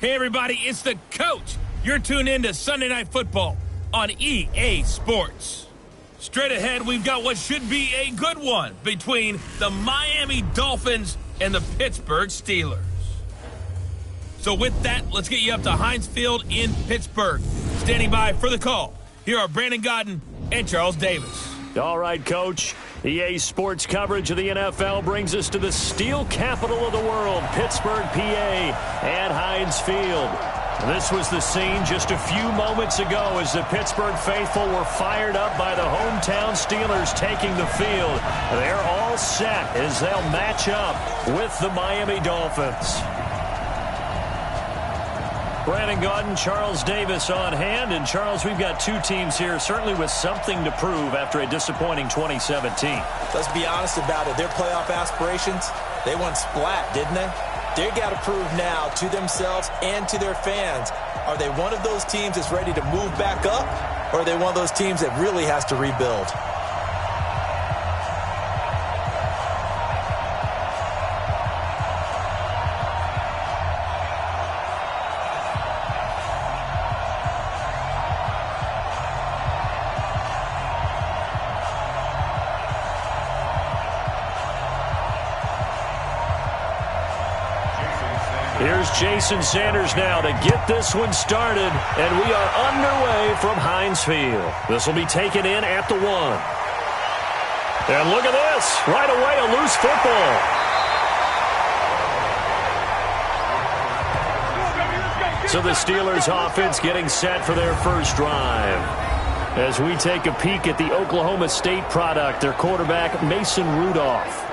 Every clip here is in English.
Hey, everybody, it's the coach. You're tuned in to Sunday Night Football on EA Sports. Straight ahead, we've got what should be a good one between the Miami Dolphins and the Pittsburgh Steelers. So with that, let's get you up to Heinz Field in Pittsburgh. Standing by for the call, here are Brandon Godden and Charles Davis. All right, Coach. EA Sports coverage of the NFL brings us to the steel capital of the world, Pittsburgh, PA, at Heinz Field. This was the scene just a few moments ago as the Pittsburgh faithful were fired up by the hometown Steelers taking the field. They're all set as they'll match up with the Miami Dolphins. Brandon Gaudin, Charles Davis on hand. And, Charles, we've got two teams here certainly with something to prove after a disappointing 2017. Let's be honest about it. Their playoff aspirations, they went splat, didn't they? They got to prove now to themselves and to their fans. Are they one of those teams that's ready to move back up, or are they one of those teams that really has to rebuild? Here's Jason Sanders now to get this one started, and we are underway from Heinz Field. This will be taken in at the 1. And look at this. Right away, a loose football. So the Steelers offense getting set for their first drive. As we take a peek at the Oklahoma State product, their quarterback, Mason Rudolph.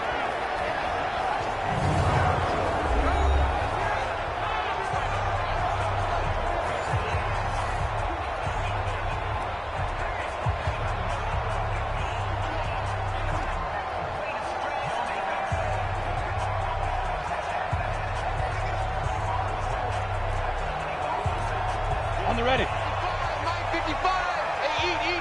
On the ready. 955. Hey, eat.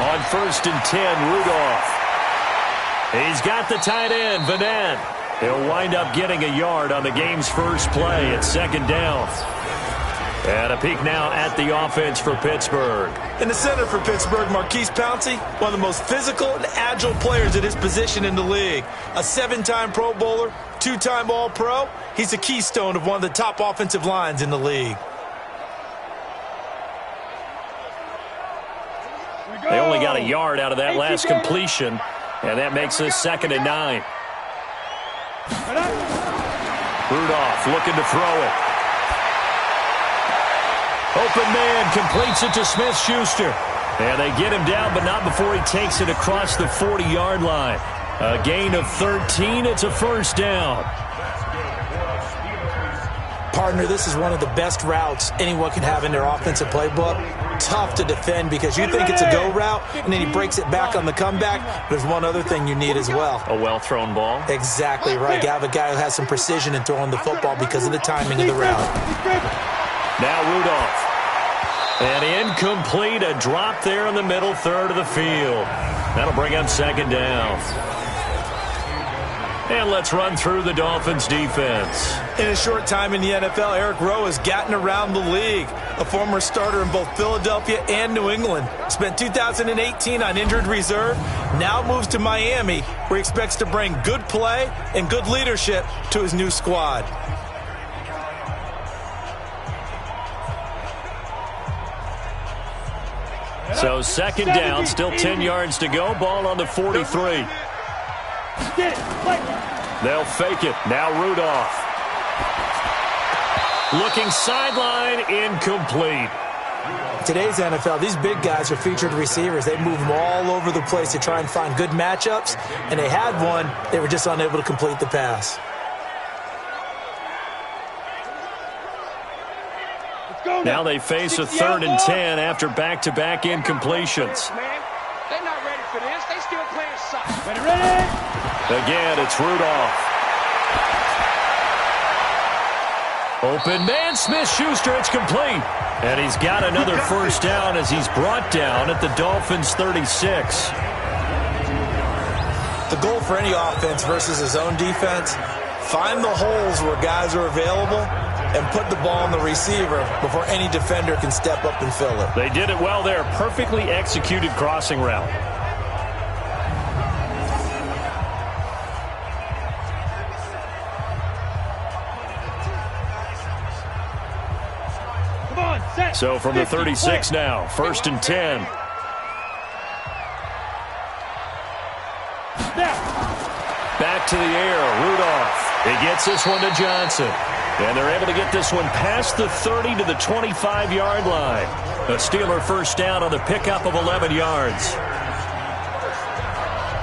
On 1st and 10, Rudolph. He's got the tight end, Vanette. He'll wind up getting a yard on the game's first play at 2nd down. And a peek now at the offense for Pittsburgh. In the center for Pittsburgh, Marquise Pouncey, one of the most physical and agile players at his position in the league. A 7-time Pro Bowler, 2-time All-Pro. He's a keystone of one of the top offensive lines in the league. They only got a yard out of that last completion, and that makes this 2nd and 9. Rudolph looking to throw it. Open man completes it to Smith-Schuster. And they get him down, but not before he takes it across the 40-yard line. A gain of 13. It's a first down. Partner, this is one of the best routes anyone can have in their offensive playbook. Tough to defend because you think it's a go route, and then he breaks it back on the comeback. There's one other thing you need as well. A well-thrown ball. Exactly right. You have a guy who has some precision in throwing the football because of the timing of the route. Now Rudolph. And incomplete, a drop there in the middle third of the field. That'll bring up 2nd down. And let's run through the Dolphins defense. In a short time in the NFL, Eric Rowe has gotten around the league. A former starter in both Philadelphia and New England. Spent 2018 on injured reserve. Now moves to Miami, where he expects to bring good play and good leadership to his new squad. So 2nd down, still 10 yards to go. Ball on the 43. They'll fake it. Now Rudolph. Looking sideline, incomplete. Today's NFL, these big guys are featured receivers. They move them all over the place to try and find good matchups, and they had one. They were just unable to complete the pass. Now they face a 3rd and 10 after back-to-back incompletions. They're not ready for this. They still playing soft. Ready. Again, it's Rudolph. Open man, Smith-Schuster, it's complete. And he's got another first down as he's brought down at the Dolphins' 36. The goal for any offense versus his own defense, Find the holes where guys are available and put the ball on the receiver before any defender can step up and fill it. They did it well there. Perfectly executed crossing route. Come on, set. So from the 36 play. now, 1st and 10. Back to the air, Rudolph. He gets this one to Johnson. And they're able to get this one past the 30 to the 25-yard line. A Steeler first down on the pickup of 11 yards.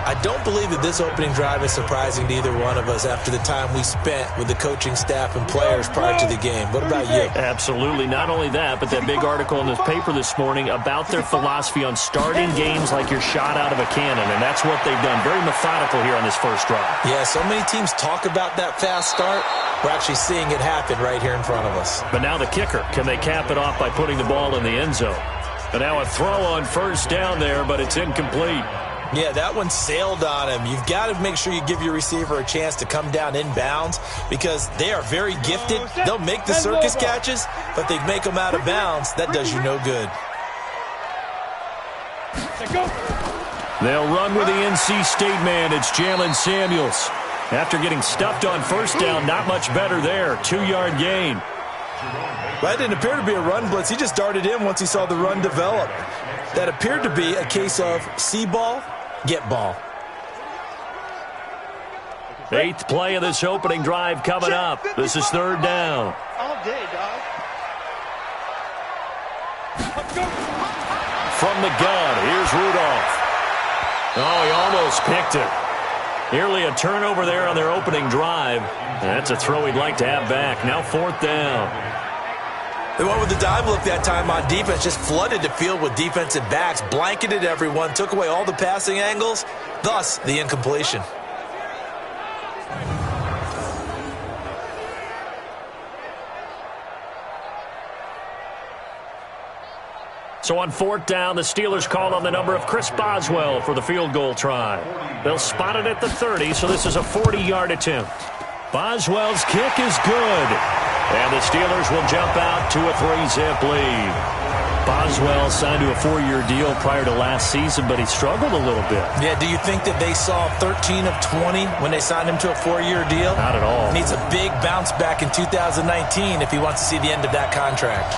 I don't believe that this opening drive is surprising to either one of us after the time we spent with the coaching staff and players prior to the game. What about you? Absolutely. Not only that, but that big article in the paper this morning about their philosophy on starting games like you're shot out of a cannon, and that's what they've done. Very methodical here on this first drive. Yeah, so many teams talk about that fast start. We're actually seeing it happen right here in front of us. But now the kicker. Can they cap it off by putting the ball in the end zone? And now a throw on first down there, but it's incomplete. Yeah, that one sailed on him. You've got to make sure you give your receiver a chance to come down inbounds because they are very gifted. They'll make the circus catches, but they make them out of bounds. That does you no good. They'll run with the NC State man. It's Jalen Samuels. After getting stuffed on first down, not much better there. 2-yard gain. That didn't appear to be a run blitz. He just darted in once he saw the run develop. That appeared to be a case of see ball, get ball. 8th play of this opening drive coming up. This is 3rd down. All day, dog. From the gun, here's Rudolph. Oh, he almost picked it. Nearly a turnover there on their opening drive. That's a throw he'd like to have back. Now 4th down. They went with the dive look that time on defense, just flooded the field with defensive backs, blanketed everyone, took away all the passing angles, thus the incompletion. So on 4th down, the Steelers call on the number of Chris Boswell for the field goal try. They'll spot it at the 30, so this is a 40-yard attempt. Boswell's kick is good. And the Steelers will jump out to a 3-zip lead. Boswell signed to a 4-year deal prior to last season, but he struggled a little bit. Yeah, do you think that they saw 13 of 20 when they signed him to a 4-year deal? Not at all. Needs a big bounce back in 2019 if he wants to see the end of that contract.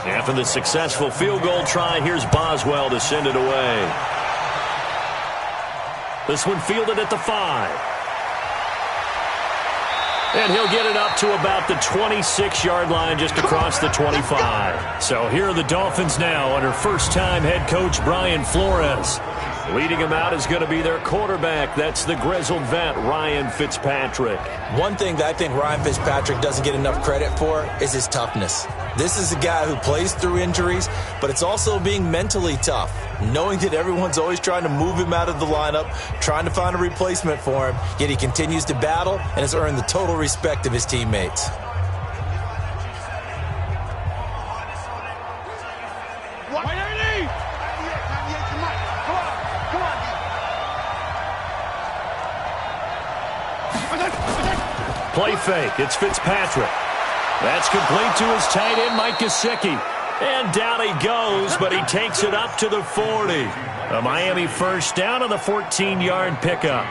After the successful field goal try, here's Boswell to send it away. This one fielded at the 5. And he'll get it up to about the 26-yard line just across the 25. So here are the Dolphins now under first-time head coach Brian Flores. Leading him out is going to be their quarterback. That's the grizzled vet, Ryan Fitzpatrick. One thing that I think Ryan Fitzpatrick doesn't get enough credit for is his toughness. This is a guy who plays through injuries, but it's also being mentally tough, knowing that everyone's always trying to move him out of the lineup, trying to find a replacement for him, yet he continues to battle and has earned the total respect of his teammates. Play fake. It's Fitzpatrick. That's complete to his tight end, Mike Gesicki. And down he goes, but he takes it up to the 40. A Miami first down on the 14-yard pickup.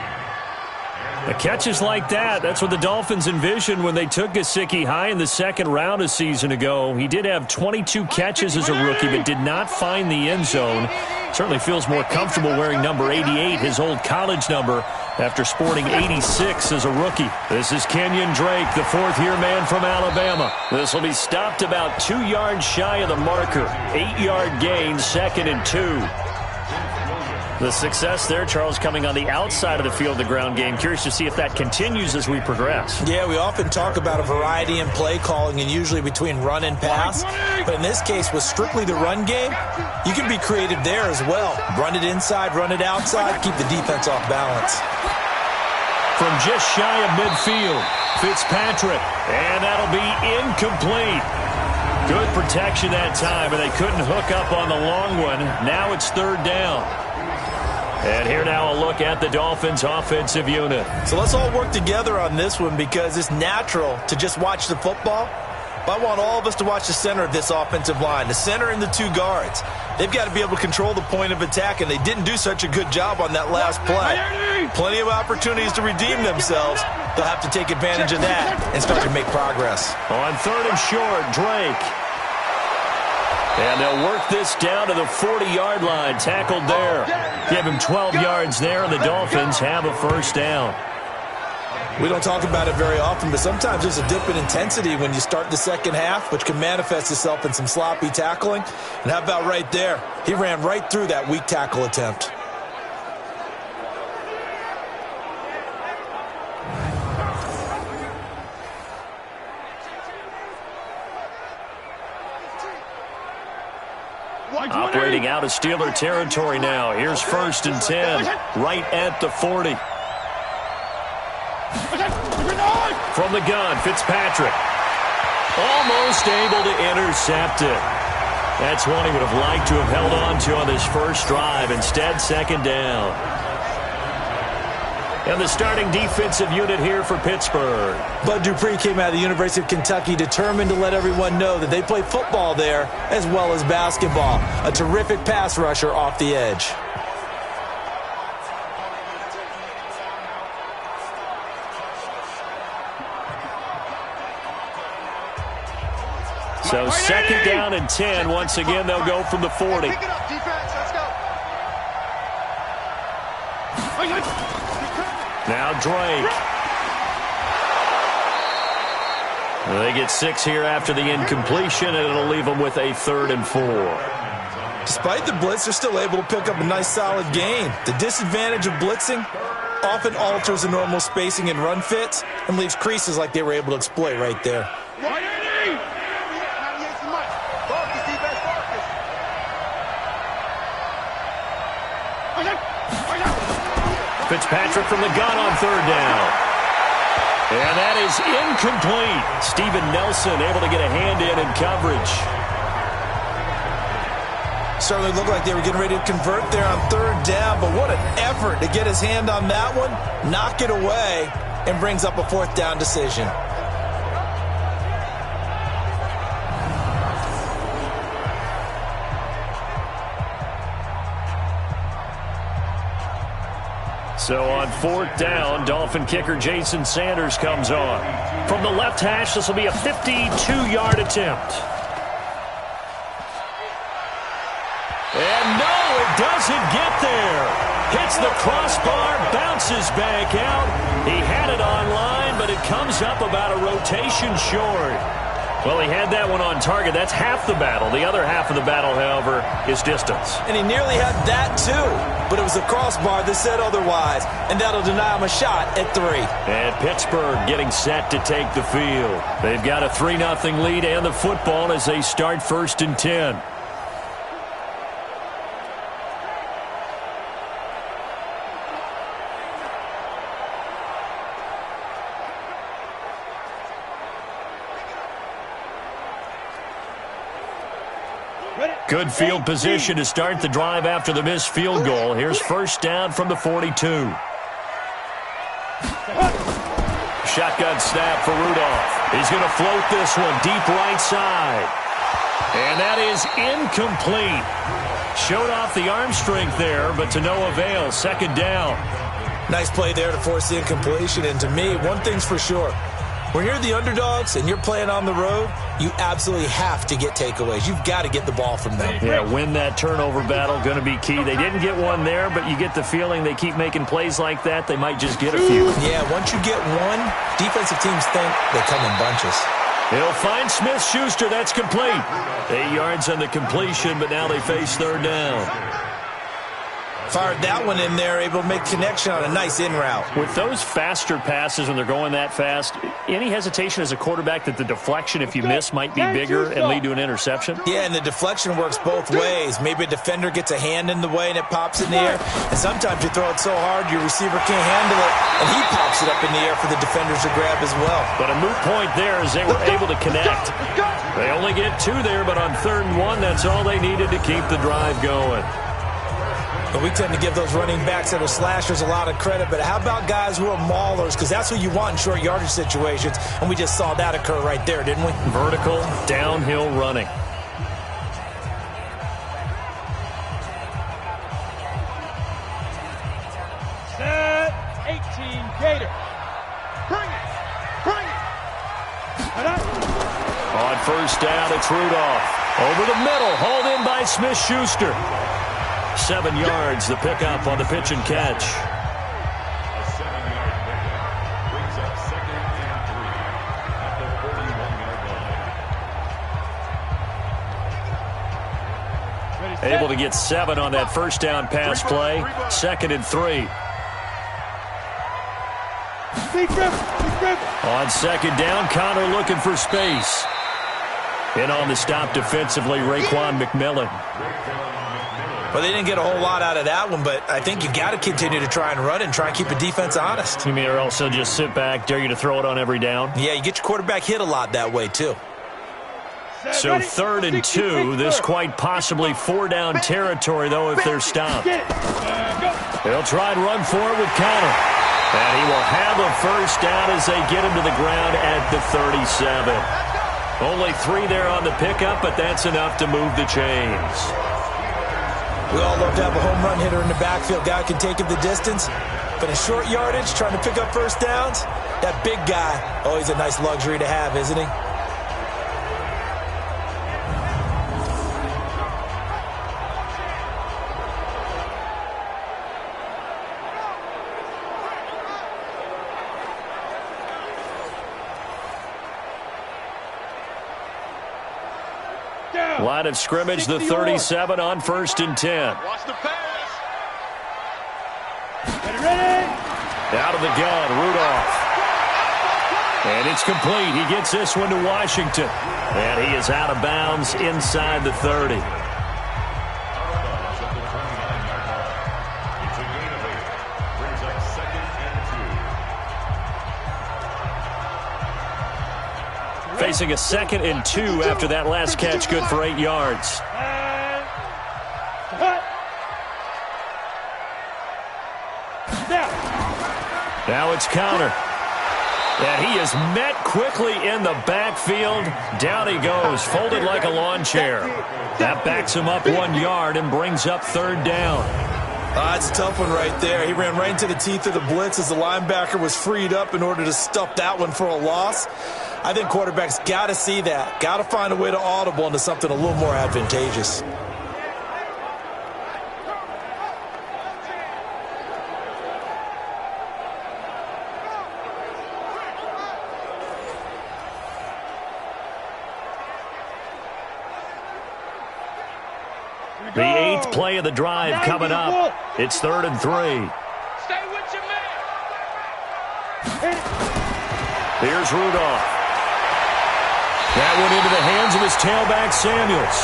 The catches like that, that's what the Dolphins envisioned when they took Gesicki high in the 2nd round a season ago. He did have 22 catches as a rookie, but did not find the end zone. Certainly feels more comfortable wearing number 88, his old college number, after sporting 86 as a rookie. This is Kenyon Drake, the 4th-year man from Alabama. This will be stopped about 2 yards shy of the marker. 8-yard gain, 2nd and 2. The success there, Charles, coming on the outside of the field, the ground game. Curious to see if that continues as we progress. Yeah, we often talk about a variety in play calling and usually between run and pass. But in this case, with strictly the run game, you can be creative there as well. Run it inside, run it outside, keep the defense off balance. From just shy of midfield, Fitzpatrick, and that'll be incomplete. Good protection that time, and they couldn't hook up on the long one. Now it's third down. And here now a look at the Dolphins' offensive unit. So let's all work together on this one because it's natural to just watch the football. But I want all of us to watch the center of this offensive line, the center and the two guards. They've got to be able to control the point of attack, and they didn't do such a good job on that last play. Plenty of opportunities to redeem themselves. They'll have to take advantage of that and start to make progress. On third and short, Drake. And they'll work this down to the 40-yard line, tackled there. Give him 12 yards there, and the Dolphins have a first down. We don't talk about it very often, but sometimes there's a dip in intensity when you start the second half, which can manifest itself in some sloppy tackling. And how about right there? He ran right through that weak tackle attempt. Operating out of Steeler territory now. Here's first and 10, right at the 40. From the gun, Fitzpatrick. Almost able to intercept it. That's one he would have liked to have held on to on this first drive. Instead, second down. And the starting defensive unit here for Pittsburgh. Bud Dupree came out of the University of Kentucky determined to let everyone know that they play football there as well as basketball. A terrific pass rusher off the edge. So second down and 10. Once again, they'll go from the 40. Pick it up, defense. Let's go. Now Drake. They get 6 here after the incompletion, and it'll leave them with a 3rd and 4. Despite the blitz, they're still able to pick up a nice solid gain. The disadvantage of blitzing often alters the normal spacing and run fits and leaves creases like they were able to exploit right there. Fitzpatrick from the gun on third down. And that is incomplete. Steven Nelson able to get a hand in coverage. Certainly looked like they were getting ready to convert there on third down, but what an effort to get his hand on that one, knock it away, and brings up a 4th down decision. So on 4th down, Dolphin kicker Jason Sanders comes on. From the left hash, this will be a 52-yard attempt. And no, it doesn't get there. Hits the crossbar, bounces back out. He had it on line, but it comes up about a rotation short. Well, he had that one on target. That's half the battle. The other half of the battle, however, is distance. And he nearly had that, too. But it was the crossbar that said otherwise, and that'll deny him a shot at 3. And Pittsburgh getting set to take the field. They've got a 3-0 lead and the football as they start first and 10. Good field position to start the drive after the missed field goal. Here's first down from the 42. Shotgun snap for Rudolph. He's going to float this one deep right side. And that is incomplete. Showed off the arm strength there, but to no avail. Second down. Nice play there to force the incompletion. And to me, one thing's for sure. When you're the underdogs and you're playing on the road, you absolutely have to get takeaways. You've got to get the ball from them. Yeah, win that turnover battle, going to be key. They didn't get one there, but you get the feeling they keep making plays like that, they might just get a few. Yeah, once you get one, defensive teams think they come in bunches. He'll find Smith-Schuster. That's complete. 8 yards on the completion, but now they face third down. Fired that one in there, able to make connection on a nice in route. With those faster passes when they're going that fast, any hesitation as a quarterback that the deflection, if you miss, might be bigger and lead to an interception? Yeah, and the deflection works both ways. Maybe a defender gets a hand in the way and it pops in the air. And sometimes you throw it so hard your receiver can't handle it, and he pops it up in the air for the defenders to grab as well. But a moot point there as they were able to connect. They only get 2 there, but on 3rd and 1, that's all they needed to keep the drive going. But we tend to give those running backs that are slashers a lot of credit. But how about guys who are maulers? Because that's what you want in short yardage situations. And we just saw that occur right there, didn't we? Vertical, downhill running. Set, 18, Gator. Bring it. Bring it. On 1st down, it's Rudolph. Over the middle, hauled in by Smith-Schuster. 7 yards, the pickup on the pitch and catch. A 7-yard pickup brings up 2nd and 3 at the 41-yard line. Able to get 7 on that 1st down pass play. 2nd and 3. On 2nd down, Connor looking for space. In on the stop defensively, Raekwon McMillan. Well, they didn't get a whole lot out of that one, but I think you got to continue to try and run and try and keep the defense honest. You mean or also just sit back, dare you to throw it on every down? Yeah, you get your quarterback hit a lot that way, too. So 3rd and 2, this quite possibly 4-down territory, though, if they're stopped. They'll try and run for it with Connor. And he will have a 1st down as they get him to the ground at the 37. Only 3 there on the pickup, but that's enough to move the chains. We all love to have a home run hitter in the backfield. Guy can take it the distance. But in short yardage, trying to pick up 1st downs, that big guy, always a nice luxury to have, isn't he? Line of scrimmage, the 37 on 1st and 10. Watch the pass. Out of the gun, Rudolph. And it's complete. He gets this one to Washington. And he is out of bounds inside the 30. Facing a 2nd and 2 after that last catch, good for 8 yards. Now it's Connor. And he is met quickly in the backfield. Down he goes, folded like a lawn chair. That backs him up 1 yard and brings up 3rd down. That's a tough one right there. He ran right into the teeth of the blitz as the linebacker was freed up in order to stuff that one for a loss. I think quarterbacks got to see that. Got to find a way to audible into something a little more advantageous. The 8th play of the drive coming up. It's 3rd and 3. Stay with your man. Here's Rudolph. That one into the hands of his tailback, Samuels.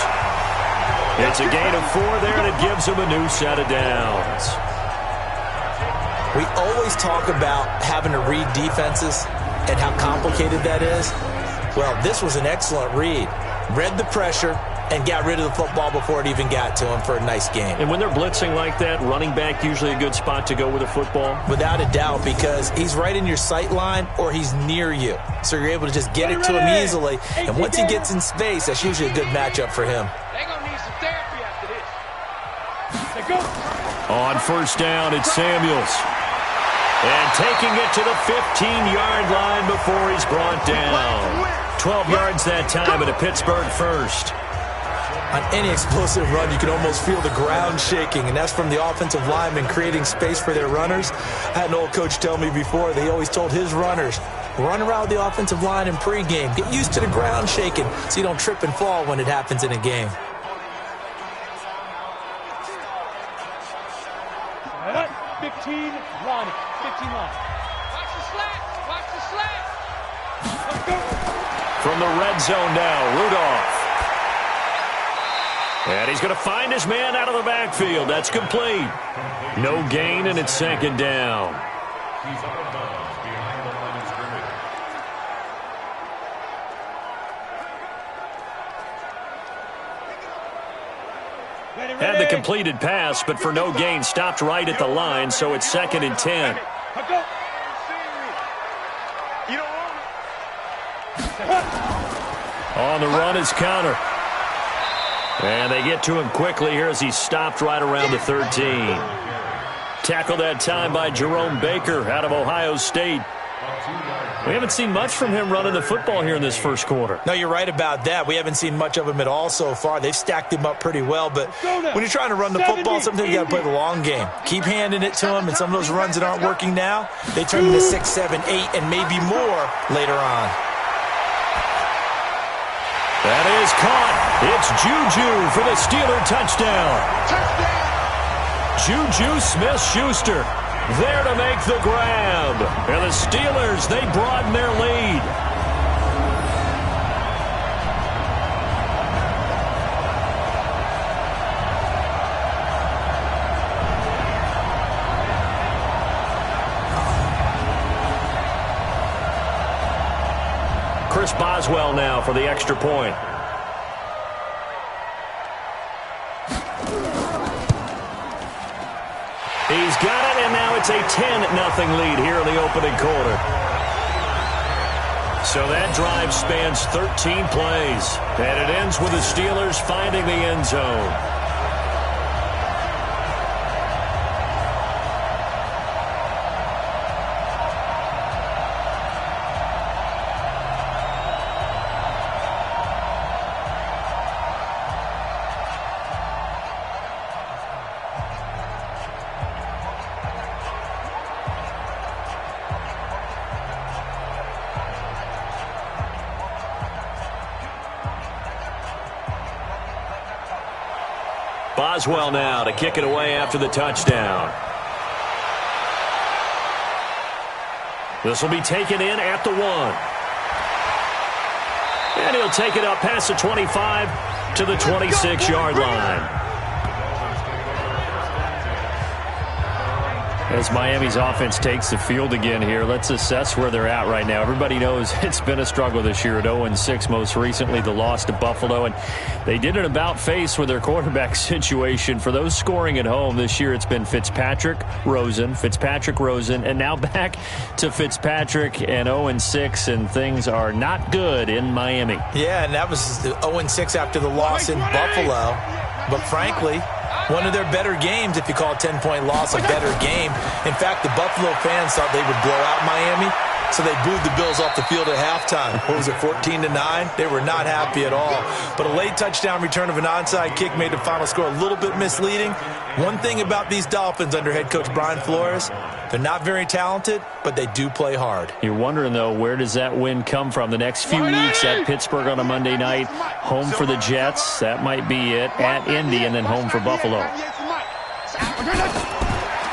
It's a gain of 4 there, and it gives him a new set of downs. We always talk about having to read defenses and how complicated that is. Well, this was an excellent read. Read the pressure and got rid of the football before it even got to him for a nice game. And when they're blitzing like that, running back usually a good spot to go with a football? Without a doubt, because he's right in your sight line or he's near you. So you're able to just get it to him easily. And once he gets in space, that's usually a good matchup for him. They're going to need some therapy after this. On 1st down, it's Samuels. And taking it to the 15-yard line before he's brought down. 12 yards that time at a Pittsburgh 1st. On any explosive run, you can almost feel the ground shaking, and that's from the offensive linemen creating space for their runners. I had an old coach tell me before, they always told his runners, run around the offensive line in pregame. Get used to the ground shaking so you don't trip and fall when it happens in a game. 15 line. 15 line. Watch the slat. Watch the slat. Let's go. From the red zone now, Rudolph. And he's going to find his man out of the backfield. That's complete. No gain, and it's second down. He's out of bounds behind the line of scrimmage. Had the completed pass, but for no gain, stopped right at the line, so it's second and 10. On the run is Counter. And they get to him quickly here as he stopped right around the 13. Tackled that time by Jerome Baker out of Ohio State. We haven't seen much from him running the football here in this first quarter. No, you're right about that. We haven't seen much of him at all so far. They've stacked him up pretty well, but when you're trying to run the football, sometimes you got to play the long game. Keep handing it to him, and some of those runs that aren't working now, they turn into 6, 7, 8, and maybe more later on. That is caught. It's Juju for the Steeler touchdown. Juju Smith-Schuster there to make the grab. And the Steelers, they broaden their lead. Chris Boswell now for the extra point. He's got it, and now it's a 10-0 lead here in the opening quarter. So that drive spans 13 plays, and it ends with the Steelers finding the end zone. Boswell now to kick it away after the touchdown. This will be taken in at the 1. And he'll take it up past the 25 to the 26-yard line. As Miami's offense takes the field again here, let's assess where they're at right now. Everybody knows it's been a struggle this year at 0-6, most recently the loss to Buffalo. And they did an about-face with their quarterback situation. For those scoring at home this year, it's been Fitzpatrick, Rosen, and now back to Fitzpatrick and 0-6, and things are not good in Miami. Yeah, and that was 0-6 after the loss in Buffalo. But frankly, one of their better games, if you call a 10-point loss a better game. In fact, the Buffalo fans thought they would blow out Miami, so they booed the Bills off the field at halftime. What was it, 14-9? They were not happy at all. But a late touchdown return of an onside kick made the final score a little bit misleading. One thing about these Dolphins under head coach Brian Flores, they're not very talented, but they do play hard. You're wondering, though, where does that win come from? The next few weeks at Pittsburgh on a Monday night, home for the Jets, that might be it, at Indy, and then home for Buffalo.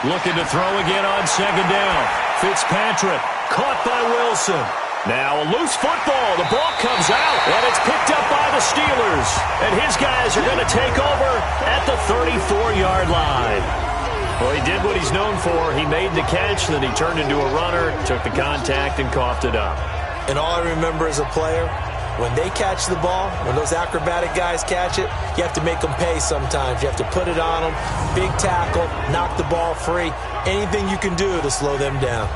Looking to throw again on second down. Fitzpatrick caught by Wilson. Now a loose football. The ball comes out, and it's picked up by the Steelers. And his guys are going to take over at the 34-yard line. Well, he did what he's known for. He made the catch, then he turned into a runner, took the contact, and coughed it up. And all I remember as a player, when they catch the ball, when those acrobatic guys catch it, you have to make them pay sometimes. You have to put it on them, big tackle, knock the ball free, anything you can do to slow them down.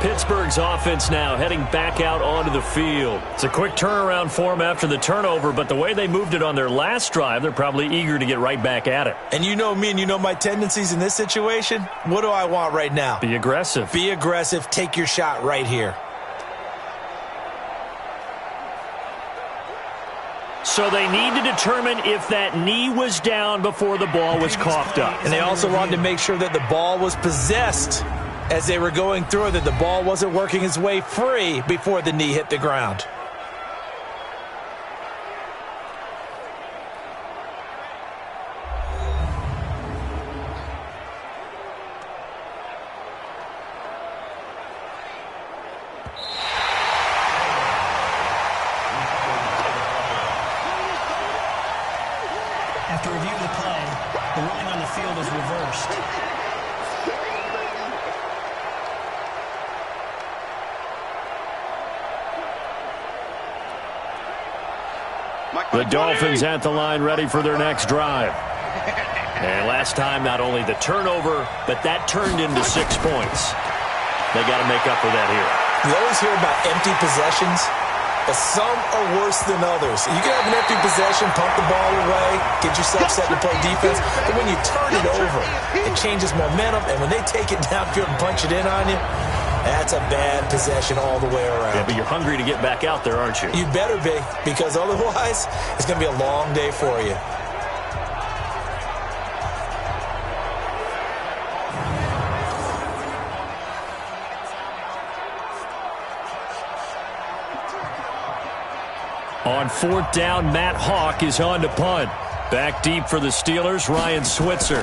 Pittsburgh's offense now heading back out onto the field. It's a quick turnaround for them after the turnover, but the way they moved it on their last drive, they're probably eager to get right back at it. And you know me and you know my tendencies in this situation. What do I want right now? Be aggressive. Be aggressive. Take your shot right here. So they need to determine if that knee was down before the ball was coughed up. And they also wanted to make sure that the ball was possessed as they were going through it, that the ball wasn't working its way free before the knee hit the ground. field is reversed. The Dolphins at the line ready for their next drive. And last time, not only the turnover, but that turned into 6 points. They got to make up for that here. You always hear about empty possessions, but some are worse than others. You can have an empty possession, pump the ball away, get yourself set to play defense, but when you turn it over, it changes momentum, and when they take it downfield and punch it in on you, that's a bad possession all the way around. Yeah, but you're hungry to get back out there, aren't you? You better be, because otherwise, it's going to be a long day for you. On 4th down, Matt Hawk is on to punt. Back deep for the Steelers, Ryan Switzer.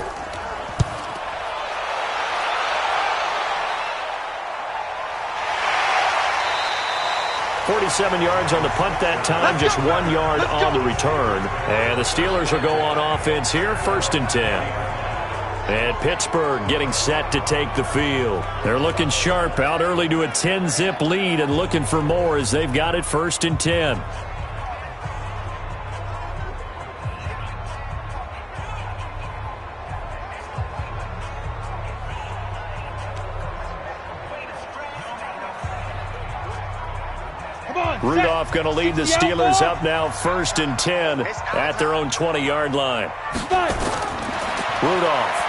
"47 yards on the punt that time, just 1 yard on the return. And the Steelers will go on offense here, 1st and 10. And Pittsburgh getting set to take the field. They're looking sharp, out early to a 10-zip lead and looking for more as they've got it 1st and 10. Rudolph going to lead the Steelers up now 1st and 10 at their own 20-yard line. Rudolph.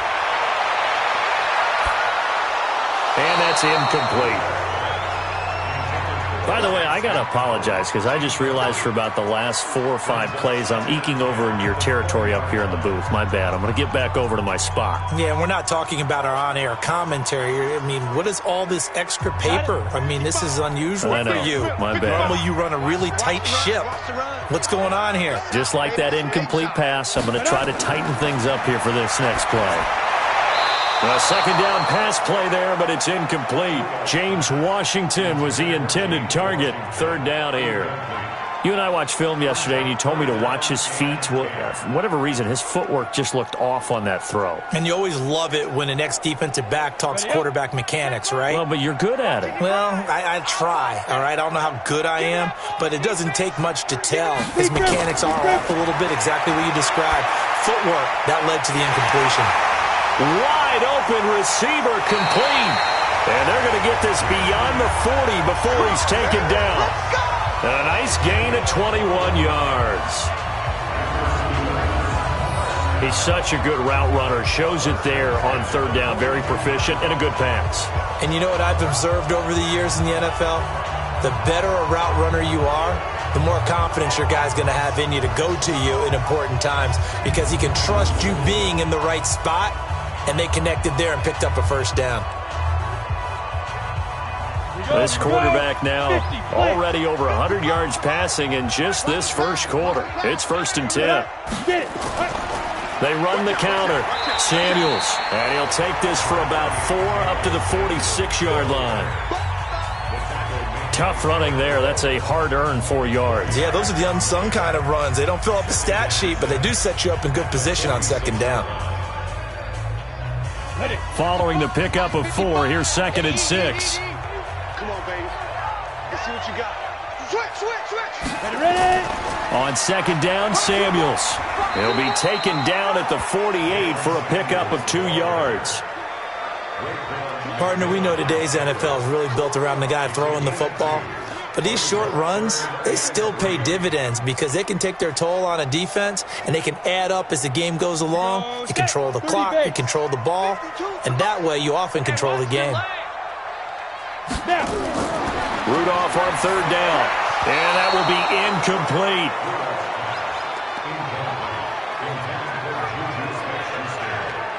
And that's incomplete. By the way, I got to apologize because I just realized for about the last 4 or 5 plays I'm eking over into your territory up here in the booth. My bad. I'm going to get back over to my spot. Yeah, and we're not talking about our on-air commentary. I mean, what is all this extra paper? I mean, this is unusual for you. My bad. Normally you run a really tight ship. What's going on here? Just like that incomplete pass, I'm going to try to tighten things up here for this next play. A 2nd down pass play there, but it's incomplete. James Washington was the intended target. 3rd down here. You and I watched film yesterday, and you told me to watch his feet. Well, for whatever reason, his footwork just looked off on that throw. And you always love it when an ex-defensive back talks quarterback mechanics, right? Well, but you're good at it. Well, I try, all right? I don't know how good I am, but it doesn't take much to tell. His mechanics are off a little bit, exactly what you described. Footwork, that led to the incompletion. Wide open receiver complete. And they're going to get this beyond the 40 before he's taken down. And a nice gain of 21 yards. He's such a good route runner. Shows it there on 3rd down. Very proficient and a good pass. And you know what I've observed over the years in the NFL? The better a route runner you are, the more confidence your guy's going to have in you to go to you in important times because he can trust you being in the right spot. And they connected there and picked up a 1st down. This quarterback now already over 100 yards passing in just this 1st quarter. It's 1st and 10. They run the counter. Samuels. And he'll take this for about 4 up to the 46-yard line. Tough running there. That's a hard-earned 4 yards. Yeah, those are the unsung kind of runs. They don't fill up the stat sheet, but they do set you up in good position on 2nd down. Following the pickup of 4, here's 2nd and 6. Come on, baby. Let's see what you got. Switch. Ready. On 2nd down, Samuels. He'll be taken down at the 48 for a pickup of 2 yards. Partner, we know today's NFL is really built around the guy throwing the football. But these short runs, they still pay dividends because they can take their toll on a defense and they can add up as the game goes along. You control the clock, you control the ball, and that way you often control the game. Rudolph on 3rd down, and that will be incomplete.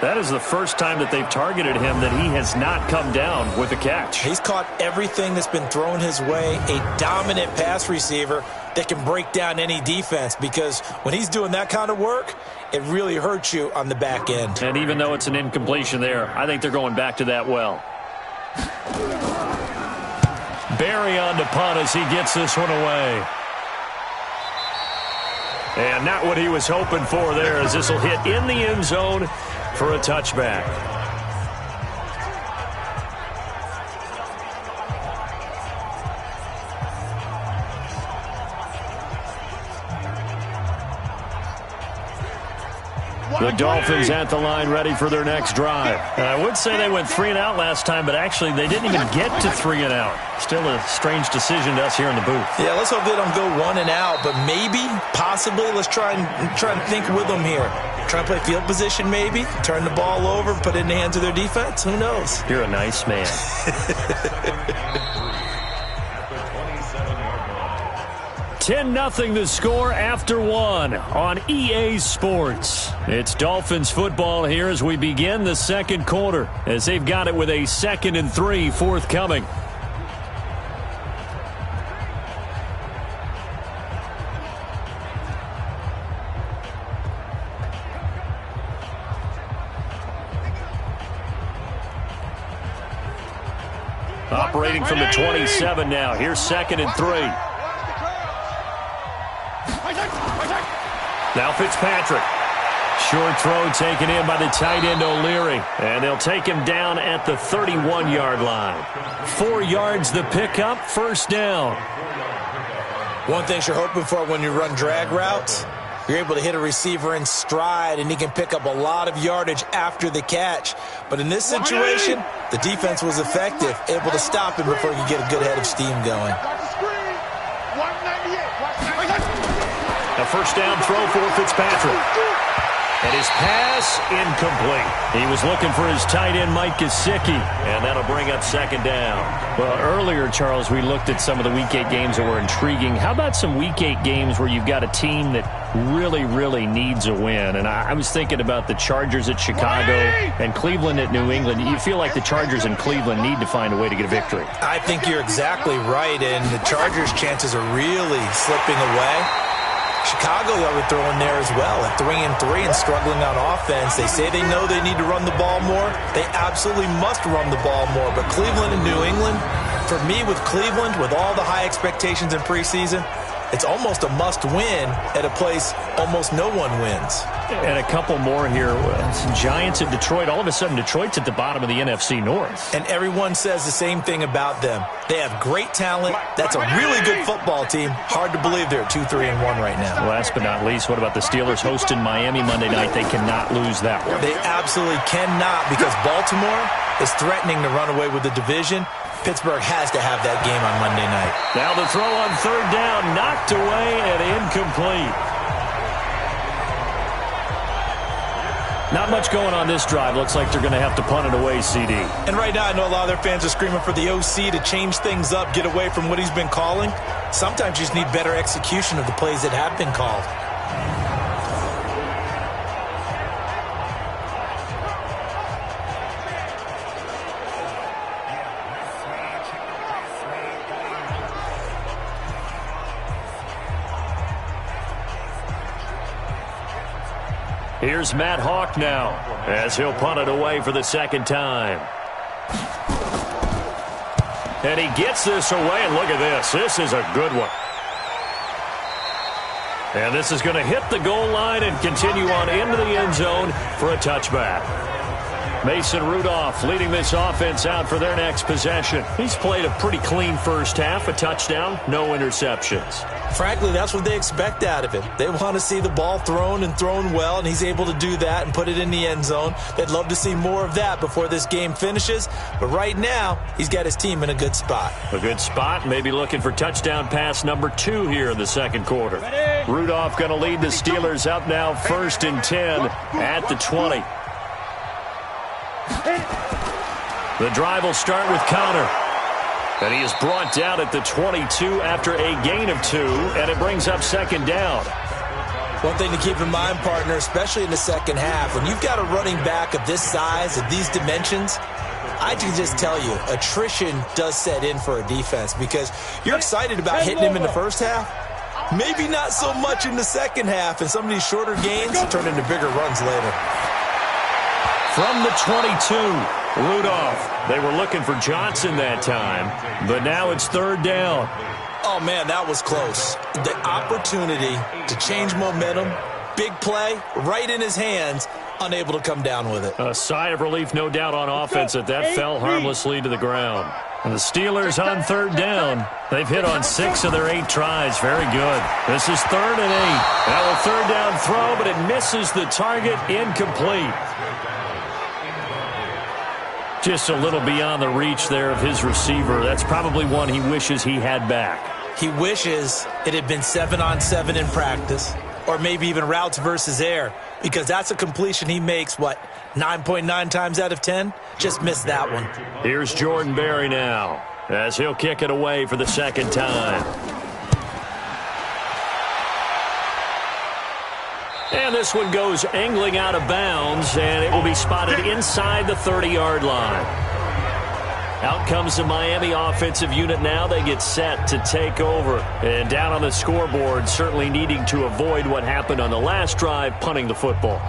That is the first time that they've targeted him that he has not come down with a catch. He's caught everything that's been thrown his way, a dominant pass receiver that can break down any defense because when he's doing that kind of work, it really hurts you on the back end. And even though it's an incompletion there, I think they're going back to that well. Barry on to punt as he gets this one away. And not what he was hoping for there as this will hit in the end zone. for a touchback. The Dolphins at the line ready for their next drive. I would say they went 3 and out last time, but actually they didn't even get to 3 and out. Still a strange decision to us here in the booth. Yeah, let's hope they don't go 1 and out, but maybe, possibly, let's try and think with them here. Try and play field position maybe, turn the ball over, put it in the hands of their defense. Who knows? You're a nice man. 10-0 the score after 1 on EA Sports. It's Dolphins football here as we begin the second quarter, as they've got it with a 2nd and 3 forthcoming. Operating from the 27 now. Here's 2nd and 3. Now Fitzpatrick. Short throw taken in by the tight end O'Leary. And they'll take him down at the 31-yard line. 4 yards the pickup, first down. One thing you're hoping for when you run drag routes, you're able to hit a receiver in stride, and he can pick up a lot of yardage after the catch. But in this situation, the defense was effective, able to stop him before he could get a good head of steam going. A first down throw for Fitzpatrick. And his pass incomplete. He was looking for his tight end, Mike Gesicki, and that'll bring up 2nd down. Well, earlier, Charles, we looked at some of the Week 8 games that were intriguing. How about some Week 8 games where you've got a team that really needs a win? And I was thinking about the Chargers at Chicago and Cleveland at New England. You feel like the Chargers and Cleveland need to find a way to get a victory. I think you're exactly right, and the Chargers' chances are really slipping away. Chicago, I would throw in there as well at 3-3 and struggling on offense. They say they know they need to run the ball more. They absolutely must run the ball more. But Cleveland and New England, for me with Cleveland, with all the high expectations in preseason, it's almost a must-win at a place almost no one wins. And a couple more here. Giants at Detroit. All of a sudden, Detroit's at the bottom of the NFC North. And everyone says the same thing about them. They have great talent. That's a really good football team. Hard to believe they're at 2-3-1 right now. Last but not least, what about the Steelers hosting Miami Monday night? They cannot lose that one. They absolutely cannot, because Baltimore is threatening to run away with the division. Pittsburgh has to have that game on Monday night. Now the throw on 3rd down, knocked away and incomplete. Not much going on this drive. Looks like they're going to have to punt it away, CD. And right now I know a lot of their fans are screaming for the OC to change things up, get away from what he's been calling. Sometimes you just need better execution of the plays that have been called. Here's Matt Hawk now, as he'll punt it away for the 2nd time. And he gets this away, and look at this. This is a good one. And this is going to hit the goal line and continue on into the end zone for a touchback. Mason Rudolph leading this offense out for their next possession. He's played a pretty clean first half, a touchdown, no interceptions. Frankly, that's what they expect out of him. They want to see the ball thrown and thrown well, and he's able to do that and put it in the end zone. They'd love to see more of that before this game finishes, but right now, he's got his team in a good spot. A good spot, maybe looking for touchdown pass number 2 here in the second quarter. Rudolph going to lead the Steelers up now 1st and 10 at the 20. The drive will start with Connor. And he is brought down at the 22 after a gain of 2, and it brings up 2nd down. One thing to keep in mind, partner, especially in the second half, when you've got a running back of this size, of these dimensions, I can just tell you, attrition does set in for a defense, because you're excited about hitting him in the first half. Maybe not so much in the second half, and some of these shorter gains turn into bigger runs later. From the 22, Rudolph. They were looking for Johnson that time, but now it's 3rd down. Oh, man, that was close. The opportunity to change momentum, big play, right in his hands, unable to come down with it. A sigh of relief, no doubt, on offense that fell harmlessly to the ground. And the Steelers on third down. They've hit on 6 of their 8 tries. Very good. This is 3rd and 8. Now a third down throw, but it misses the target. Incomplete. Just a little beyond the reach there of his receiver. That's probably one he wishes he had back. He wishes it had been 7-on-7 in practice, or maybe even routes versus air, because that's a completion he makes, 9.9 times out of 10? Just missed that one. Here's Jordan Berry now, as he'll kick it away for the second time. And this one goes angling out of bounds, and it will be spotted inside the 30-yard line. Out comes the Miami offensive unit now. They get set to take over. And down on the scoreboard, certainly needing to avoid what happened on the last drive, punting the football.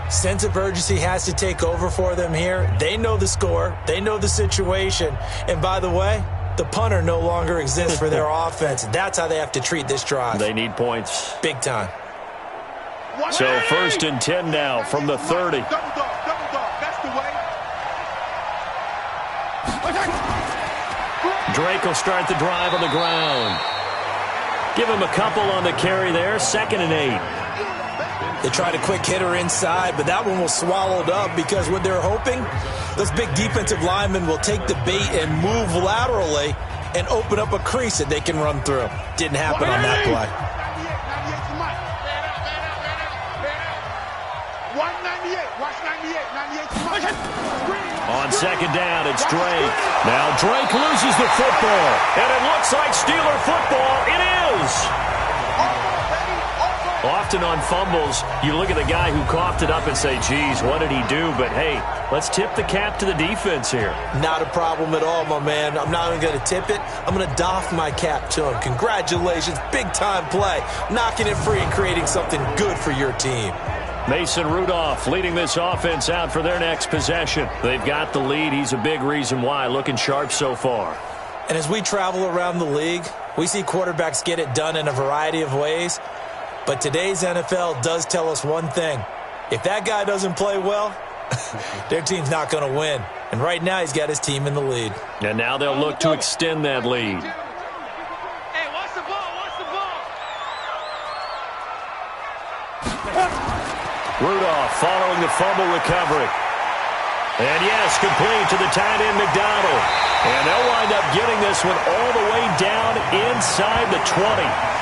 Sense of urgency has to take over for them here. They know the score. They know the situation. And by the way, the punter no longer exists for their offense. That's how they have to treat this drive. They need points. Big time. So 1st and 10 now from the 30. Double dog. That's the way. Drake will start the drive on the ground. Give him a couple on the carry there. 2nd and 8. They tried a quick hitter inside, but that one was swallowed up because what they're hoping, those big defensive linemen will take the bait and move laterally and open up a crease that they can run through. Didn't happen on that play. 198. Watch 98. 98. On 2nd down, it's Drake. Now Drake loses the football, and it looks like Steeler football. It is. Often on fumbles, you look at the guy who coughed it up and say, geez, what did he do? But, hey, let's tip the cap to the defense here. Not a problem at all, my man. I'm not even going to tip it. I'm going to doff my cap to him. Congratulations. Big-time play. Knocking it free and creating something good for your team. Mason Rudolph leading this offense out for their next possession. They've got the lead. He's a big reason why. Looking sharp so far. And as we travel around the league, we see quarterbacks get it done in a variety of ways. But today's NFL does tell us one thing. If that guy doesn't play well, their team's not going to win. And right now he's got his team in the lead. And now they'll look to extend that lead. Hey, watch the ball, watch the ball. Rudolph following the fumble recovery. And yes, complete to the tight end McDonald. And they'll wind up getting this one all the way down inside the 20.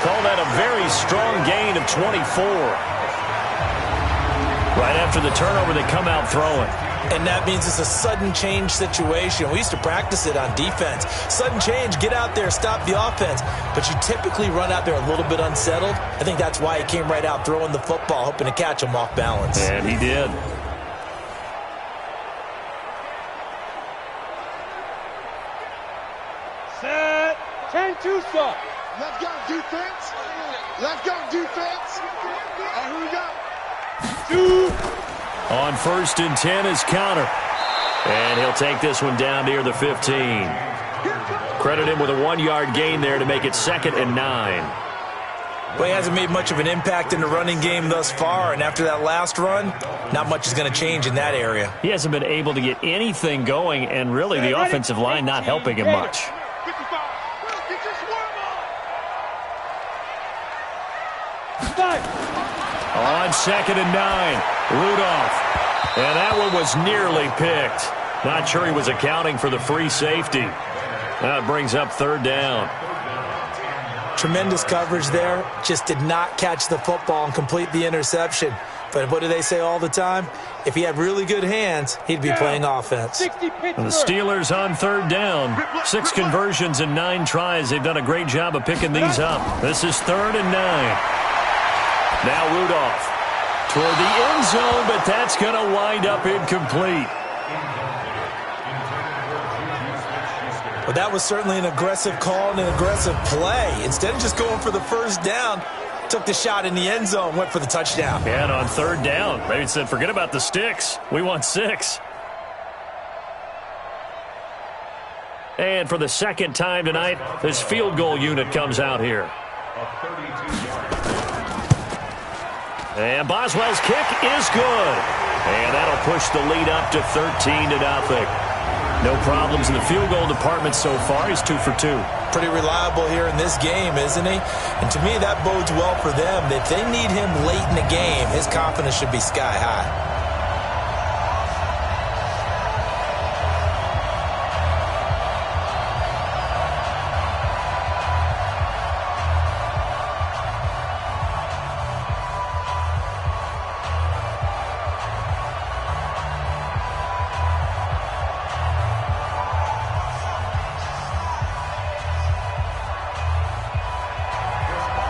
Call that a very strong gain of 24. Right after the turnover, they come out throwing. And that means it's a sudden change situation. We used to practice it on defense. Sudden change, get out there, stop the offense. But you typically run out there a little bit unsettled. I think that's why he came right out throwing the football, hoping to catch him off balance. And he did. Set. 10-2 stop. Let's go defense. Let's go defense. And who we got? 2. On 1st and 10 is Connor. And he'll take this one down near the 15. Credit him with a 1-yard gain there to make it 2nd and 9. Well, he hasn't made much of an impact in the running game thus far, and after that last run, not much is going to change in that area. He hasn't been able to get anything going, and really the offensive line not helping him much. 55. Get your swarm on. 5. On 2nd and 9, Rudolph. And that one was nearly picked. Not sure he was accounting for the free safety. That brings up 3rd down. Tremendous coverage there. Just did not catch the football and complete the interception. But what do they say all the time? If he had really good hands, he'd be playing offense. 60 Pittsburgh. The Steelers on 3rd down. 6 conversions and 9 tries. They've done a great job of picking these up. This is 3rd and 9. Now Rudolph toward the end zone, but that's going to wind up incomplete. But that was certainly an aggressive call and an aggressive play. Instead of just going for the 1st down, took the shot in the end zone, went for the touchdown. And on 3rd down, maybe said, forget about the sticks. We want 6. And for the 2nd time tonight, this field goal unit comes out here. And Boswell's kick is good. And that'll push the lead up to 13-0. No problems in the field goal department so far. He's 2 for 2. Pretty reliable here in this game, isn't he? And to me, that bodes well for them. If they need him late in the game, his confidence should be sky high.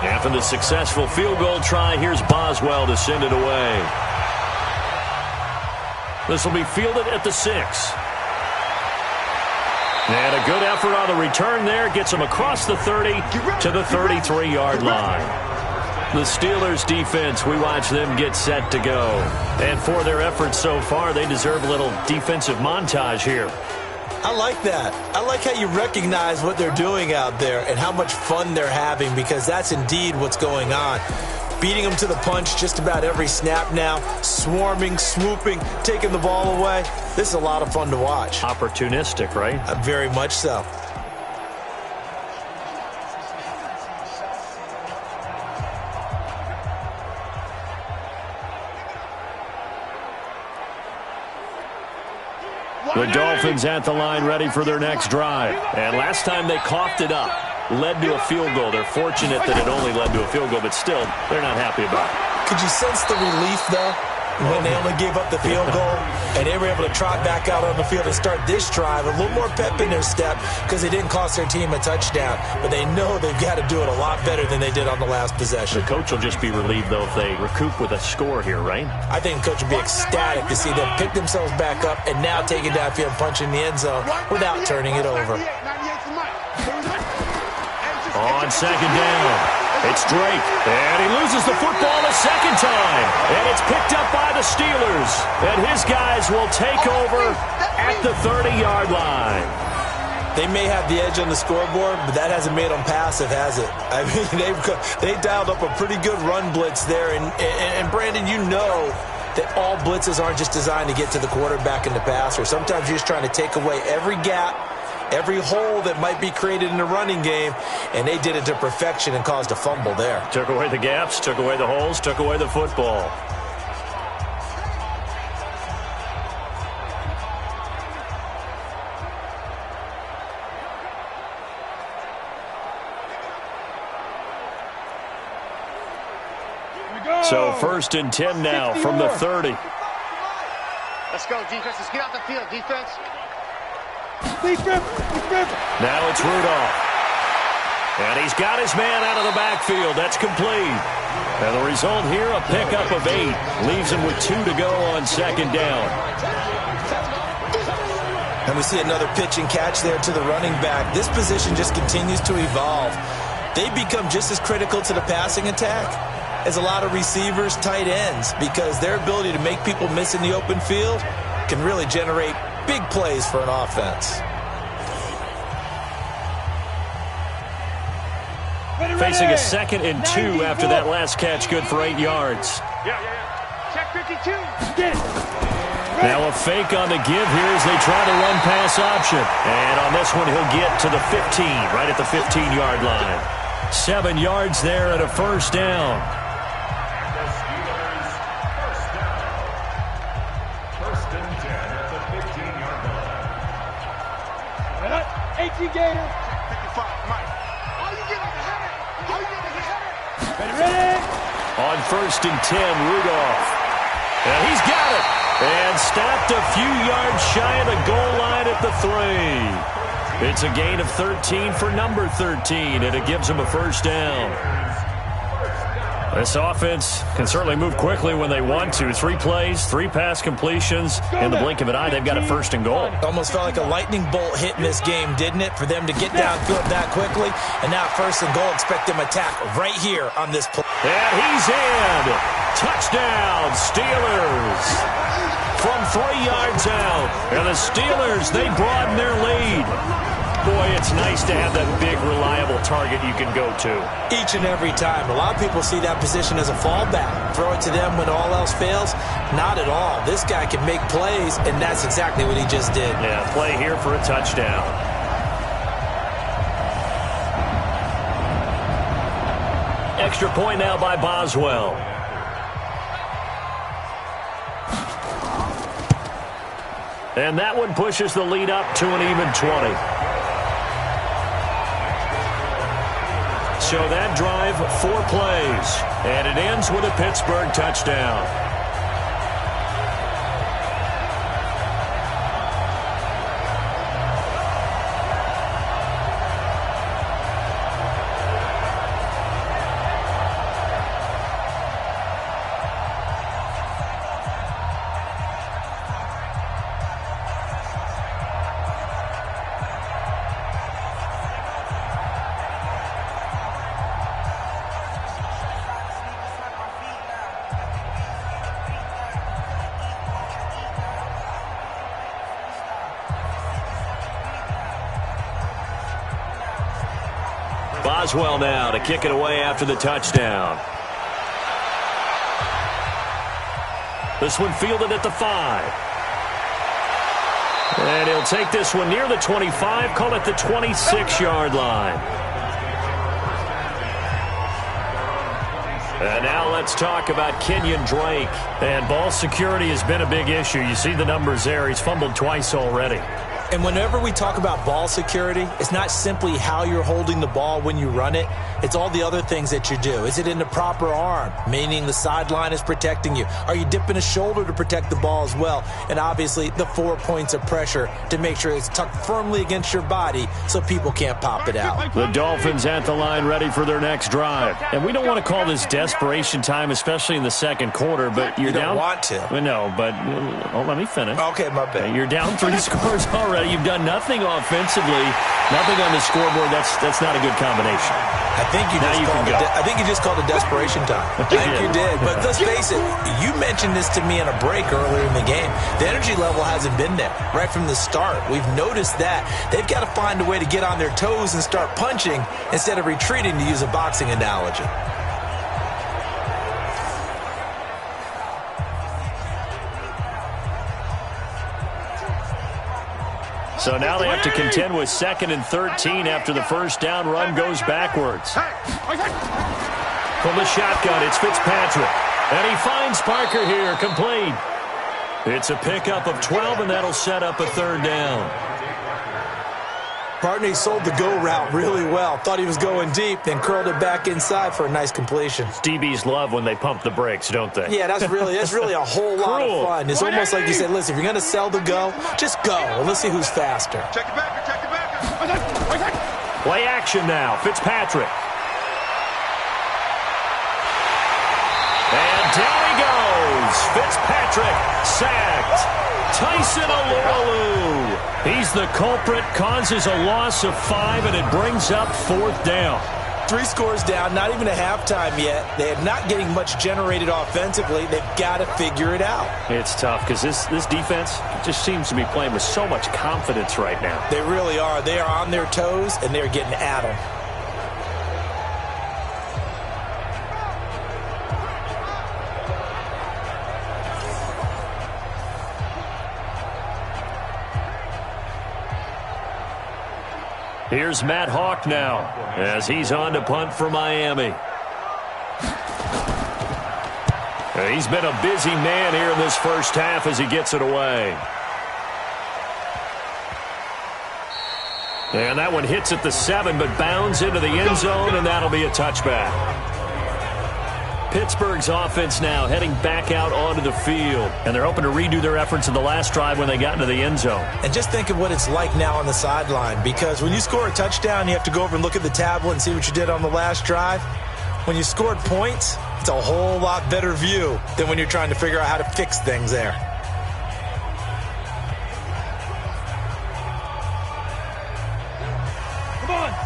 After the successful field goal try, here's Boswell to send it away. This will be fielded at the 6. And a good effort on the return there. Gets him across the 30 to the 33-yard line. The Steelers defense, we watch them get set to go. And for their efforts so far, they deserve a little defensive montage here. I like that. I like how you recognize what they're doing out there and how much fun they're having, because that's indeed what's going on. Beating them to the punch just about every snap now, swarming, swooping, taking the ball away. This is a lot of fun to watch. Opportunistic, right? Very much so. The Dolphins at the line, ready for their next drive. And last time they coughed it up, led to a field goal. They're fortunate that it only led to a field goal, but still, they're not happy about it. Could you sense the relief, though, when they only gave up the field goal and they were able to trot back out on the field and start this drive? A little more pep in their step because they didn't cost their team a touchdown, but they know they've got to do it a lot better than they did on the last possession. The coach will just be relieved, though, if they recoup with a score here, right? I think the coach would be ecstatic to see them pick themselves back up and now take it downfield and punch in the end zone without turning it over. On second down, it's Drake, and he loses the football a second time, and it's picked up by the Steelers, and his guys will take over at the 30-yard line. They may have the edge on the scoreboard, but that hasn't made them passive, has it? I mean, they dialed up a pretty good run blitz there, and Brandon, you know that all blitzes aren't just designed to get to the quarterback and the passer. Sometimes you're just trying to take away every gap, every hole that might be created in the running game, and they did it to perfection and caused a fumble there. Took away the gaps, took away the holes, took away the football. So 1st and 10 now from the 30. Let's go, defense. Let's get out the field, defense. Now it's Rudolph. And he's got his man out of the backfield. That's complete. And the result here, a pickup of 8. Leaves him with 2 to go on second down. And we see another pitch and catch there to the running back. This position just continues to evolve. They become just as critical to the passing attack as a lot of receivers, tight ends, because their ability to make people miss in the open field can really generate big plays for an offense. Facing a 2nd and 2 after that last catch, good for 8 yards. Check 52. Now a fake on the give here as they try to run pass option. And on this one, he'll get to the 15, right at the 15-yard line. 7 yards there and a first down. 18 Gator. 55, Mike. All you get is a header. All you get is a header. Ready? On 1st and 10, Rudolph. And he's got it. And stopped a few yards shy of the goal line at the 3. It's a gain of 13 for number 13, and it gives him a first down. This offense can certainly move quickly when they want to. 3 plays, 3 pass completions. In the blink of an eye, they've got a first and goal. Almost felt like a lightning bolt hit in this game, didn't it? For them to get downfield that quickly. And now first and goal, expect them attack right here on this play. And he's in. Touchdown, Steelers. From 3 yards out. And the Steelers, they broaden their lead. Boy, it's nice to have that big, reliable target you can go to. Each and every time. A lot of people see that position as a fallback. Throw it to them when all else fails. Not at all. This guy can make plays, and that's exactly what he just did. Yeah, play here for a touchdown. Extra point now by Boswell. And that one pushes the lead up to an even 20. So that drive, 4 plays. And it ends with a Pittsburgh touchdown. Boswell now to kick it away after the touchdown. This one fielded at the 5. And he'll take this one near the 25, call it the 26-yard line. And now let's talk about Kenyon Drake. And ball security has been a big issue. You see the numbers there. He's fumbled twice already. And whenever we talk about ball security, it's not simply how you're holding the ball when you run it. It's all the other things that you do. Is it in the proper arm, meaning the sideline is protecting you? Are you dipping a shoulder to protect the ball as well? And obviously the 4 points of pressure to make sure it's tucked firmly against your body so people can't pop it out. The Dolphins at the line ready for their next drive. And we don't want to call this desperation time, especially in the second quarter, but you're down. You don't want to. No, but let me finish. Okay, my bad. You're down 3 scores already. You've done nothing offensively, nothing on the scoreboard. That's not a good combination. I think you just called it desperation time. I think you did. But let's face it, you mentioned this to me in a break earlier in the game. The energy level hasn't been there right from the start. We've noticed that. They've got to find a way to get on their toes and start punching instead of retreating, to use a boxing analogy. So now they have to contend with 2nd and 13 after the first down run goes backwards. From the shotgun, it's Fitzpatrick. And he finds Parker here, complete. It's a pickup of 12, and that'll set up a 3rd down. Partney sold the go route really well. Thought he was going deep, then curled it back inside for a nice completion. DBs love when they pump the brakes, don't they? Yeah, that's really a whole lot of fun. It's almost like you said, listen, if you're going to sell the go, just go. And let's see who's faster. Check it back. Check it back. Play action now. Fitzpatrick. And down he goes. Fitzpatrick sacked. Tyson Alualu. He's the culprit, causes a loss of 5, and it brings up 4th down. 3 scores down, not even a halftime yet. They are not getting much generated offensively. They've got to figure it out. It's tough because this defense just seems to be playing with so much confidence right now. They really are. They are on their toes, and they're getting at them. Here's Matt Hawk now as he's on to punt for Miami. He's been a busy man here in this first half as he gets it away. And that one hits at the 7, but bounds into the end zone, and that'll be a touchback. Pittsburgh's offense now heading back out onto the field. And they're hoping to redo their efforts in the last drive when they got into the end zone. And just think of what it's like now on the sideline, because when you score a touchdown, you have to go over and look at the tablet and see what you did on the last drive. When you scored points, it's a whole lot better view than when you're trying to figure out how to fix things there.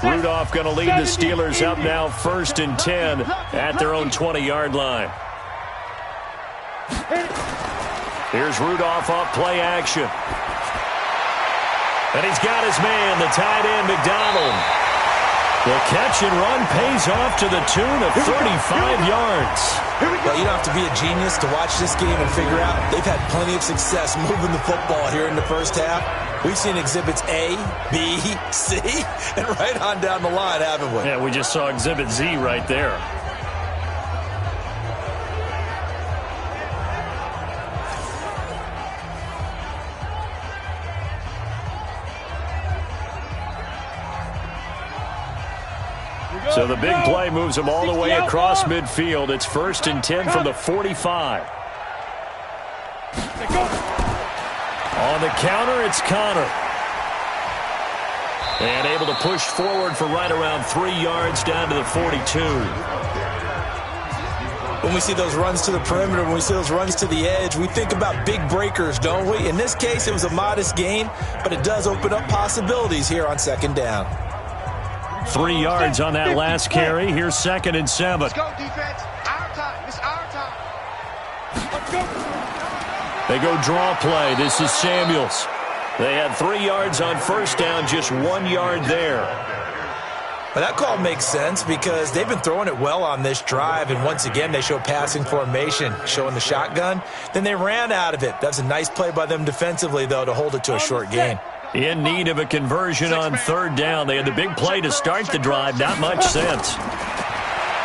Rudolph going to lead the Steelers up now 1st and 10 at their own 20-yard line. Here's Rudolph off play action. And he's got his man, the tight end, McDonald. The catch and run pays off to the tune of 35 yards. Well, you don't have to be a genius to watch this game and figure out they've had plenty of success moving the football here in the first half. We've seen exhibits A, B, C, and right on down the line, haven't we? Yeah, we just saw exhibit Z right there. So the big play moves them all the way across midfield. It's 1st and 10 from the 45. On the counter, it's Connor. And able to push forward for right around 3 yards down to the 42. When we see those runs to the perimeter, when we see those runs to the edge, we think about big breakers, don't we? In this case, it was a modest gain, but it does open up possibilities here on 2nd down. 3 yards on that last carry. Here's 2nd and 7. Let's go, defense. Our time. It's our time. Let's go. They go draw play. This is Samuels. They had 3 yards on 1st down, just 1 yard there. But that call makes sense because they've been throwing it well on this drive, and once again they show passing formation, showing the shotgun. Then they ran out of it. That's a nice play by them defensively, though, to hold it to a short gain. In need of a conversion on 3rd down. They had the big play to start the drive. Not much sense.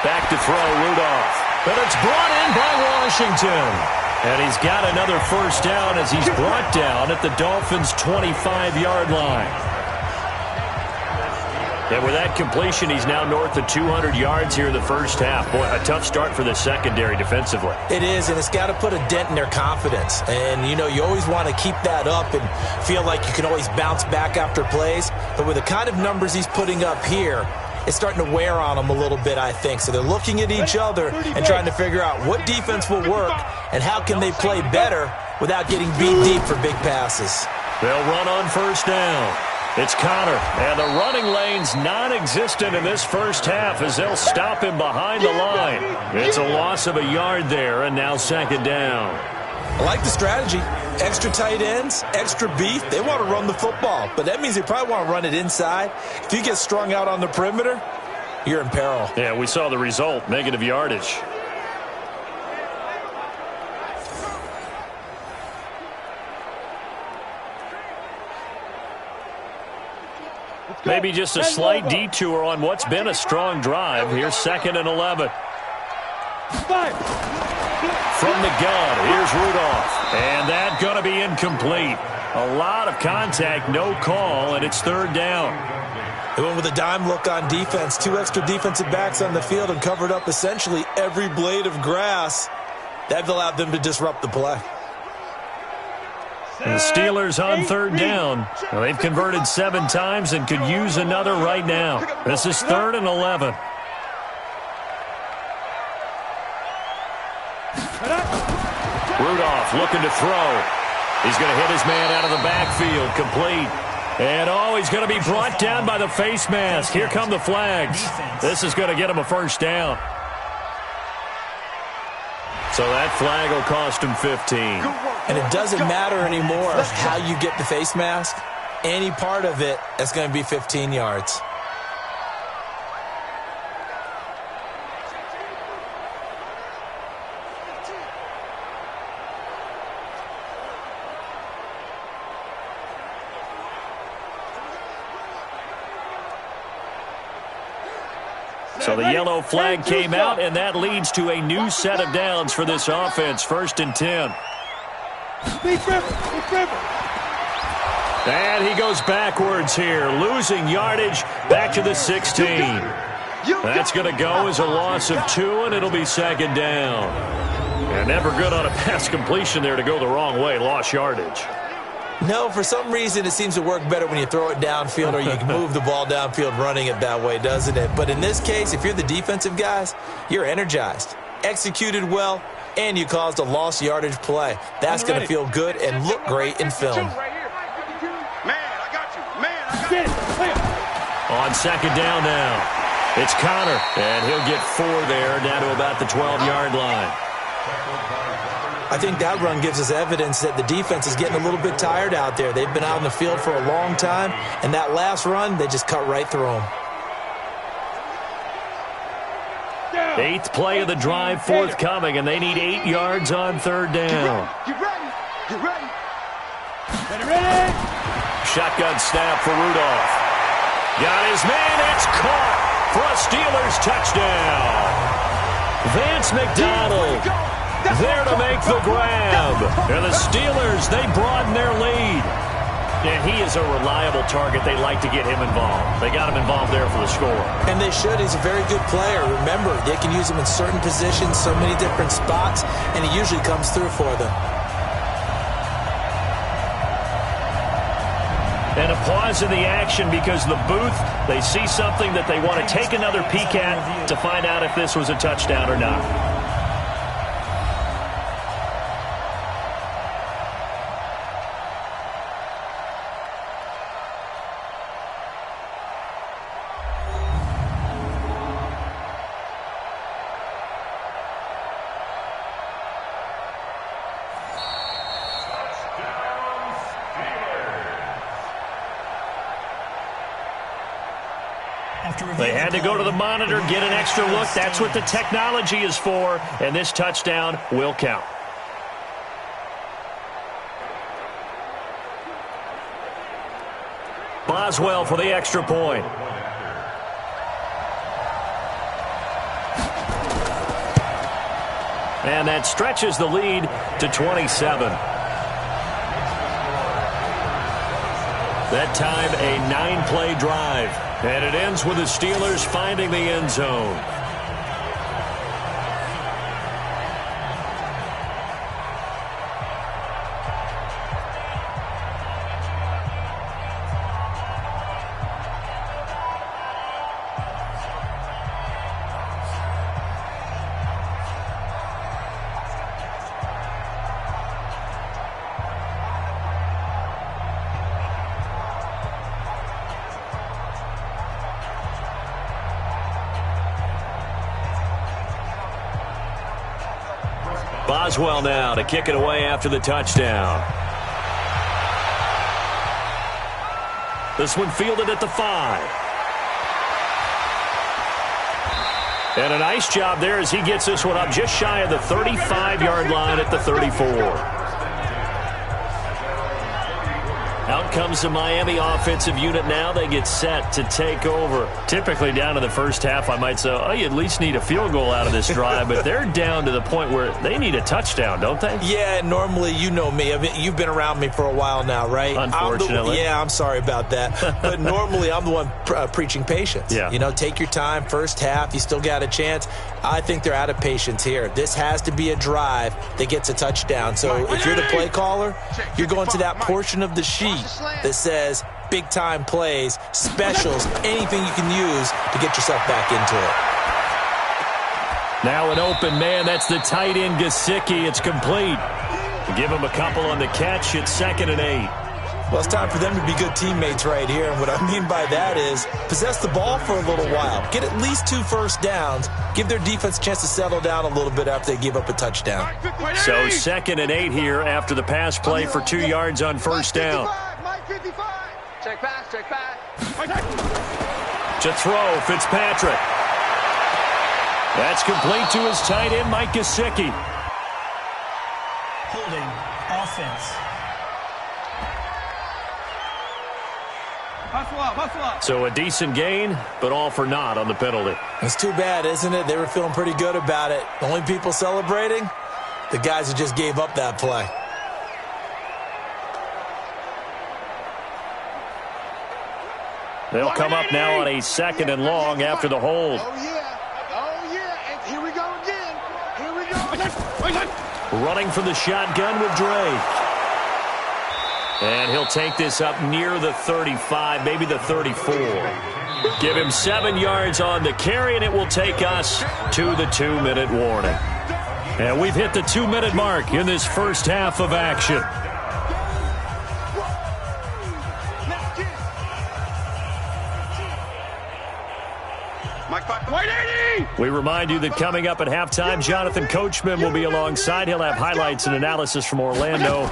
Back to throw, Rudolph. But it's brought in by Washington. And he's got another 1st down as he's brought down at the Dolphins' 25-yard line. And with that completion, he's now north of 200 yards here in the first half. Boy, a tough start for the secondary defensively. It is, and it's got to put a dent in their confidence. And, you know, you always want to keep that up and feel like you can always bounce back after plays. But with the kind of numbers he's putting up here, it's starting to wear on them a little bit, I think. So they're looking at each other and trying to figure out what defense will work and how can they play better without getting beat deep for big passes. They'll run on 1st down. It's Connor, and the running lane's non-existent in this first half as they'll stop him behind the line. It's a loss of a yard there, and now 2nd down. I like the strategy. Extra tight ends, extra beef. They want to run the football, but that means they probably want to run it inside. If you get strung out on the perimeter, you're in peril. Yeah, we saw the result, negative yardage. Maybe just a slight detour on what's been a strong drive. Here's 2nd and 11. From the gun, here's Rudolph. And that's going to be incomplete. A lot of contact, no call, and it's 3rd down. They went with a dime look on defense. 2 extra defensive backs on the field and covered up essentially every blade of grass. That allowed them to disrupt the play. And the Steelers on 3rd down. Well, they've converted 7 times and could use another right now. This is 3rd and 11. Rudolph looking to throw. He's going to hit his man out of the backfield. Complete. And, he's going to be brought down by the face mask. Here come the flags. This is going to get him a 1st down. So that flag will cost him 15. And it doesn't matter anymore how you get the face mask. Any part of it is going to be 15 yards. So the yellow flag came out, and that leads to a new set of downs for this offense. 1st and 10. And he goes backwards here, losing yardage back to the 16. That's going to go as a loss of 2, and it'll be 2nd down. And never good on a pass completion there to go the wrong way. Lost yardage. No, for some reason it seems to work better when you throw it downfield or you can move the ball downfield running it that way, doesn't it? But in this case, if you're the defensive guys, you're energized, executed well, and you caused a lost yardage play. That's going to feel good and look great in film. On 2nd down now, it's Connor, and he'll get 4 there, down to about the 12-yard line. I think that run gives us evidence that the defense is getting a little bit tired out there. They've been out in the field for a long time, and that last run, they just cut right through them. 8th play of the drive forthcoming, and they need 8 yards on 3rd down. Get ready. Get ready. Ready. Shotgun snap for Rudolph. Got his man. It's caught for a Steelers touchdown. Vance McDonald there to make the grab. And the Steelers, they broaden their lead. And he is a reliable target. They like to get him involved. They got him involved there for the score. And they should. He's a very good player. Remember, they can use him in certain positions, so many different spots, and he usually comes through for them. And a pause in the action because the booth, they see something that they want to take another peek at to find out if this was a touchdown or not. They had to go to the monitor, get an extra look. That's what the technology is for, and this touchdown will count. Boswell for the extra point. And that stretches the lead to 27. That time, a 9-play drive. And it ends with the Steelers finding the end zone. Boswell now to kick it away after the touchdown. This one fielded at the 5. And a nice job there as he gets this one up just shy of the 35-yard line at the 34. Out comes the Miami offensive unit now. They get set to take over. Typically down to the first half, I might say, oh, you at least need a field goal out of this drive. But they're down to the point where they need a touchdown, don't they? Yeah, normally, you know me. I mean, you've been around me for a while now, right? Unfortunately. I'm sorry about that. But normally, I'm the one preaching patience. Yeah. You know, take your time. First half, you still got a chance. I think they're out of patience here. This has to be a drive that gets a touchdown. So if you're the play caller, you're going to that portion of the sheet that says big-time plays, specials, anything you can use to get yourself back into it. Now an open man. That's the tight end, Gesicki. It's complete. Give him a couple on the catch. It's 2nd and 8. Well, it's time for them to be good teammates right here. And what I mean by that is possess the ball for a little while. Get at least 2 first downs. Give their defense a chance to settle down a little bit after they give up a touchdown. So 2nd and 8 here after the pass play for 2 yards on first down. Check pass, check pass. To throw, Fitzpatrick. That's complete to his tight end, Mike Gesicki. Holding offense. Hustle up. So a decent gain, but all for naught on the penalty. It's too bad, isn't it? They were feeling pretty good about it. The only people celebrating, the guys who just gave up that play. They'll come up now on a 2nd and long after the hold. Oh, yeah. And here we go again. Here we go. Running from the shotgun with Drake. And he'll take this up near the 35, maybe the 34. Give him 7 yards on the carry, and it will take us to the 2-minute warning. And we've hit the 2-minute mark in this first half of action. We remind you that coming up at halftime, Jonathan Coachman will be alongside. He'll have highlights and analysis from Orlando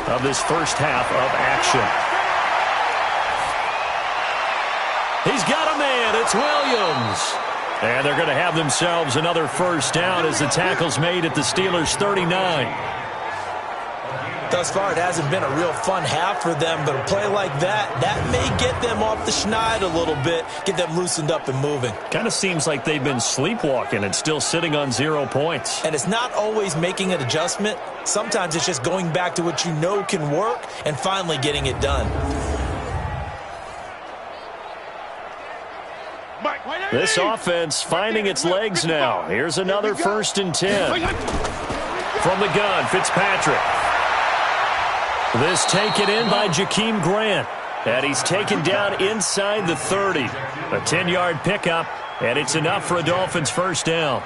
of this first half of action. He's got a man. It's Williams. And they're going to have themselves another first down as the tackle's made at the Steelers' 39. Thus far, it hasn't been a real fun half for them, but a play like that may get them off the schneid a little bit, get them loosened up and moving. Kind of seems like they've been sleepwalking and still sitting on 0 points. And it's not always making an adjustment. Sometimes it's just going back to what you know can work and finally getting it done. This offense finding its legs now. Here's another 1st and 10. From the gun, Fitzpatrick. This taken in by Jakeem Grant. And he's taken down inside the 30. A 10-yard pickup, and it's enough for a Dolphins first down.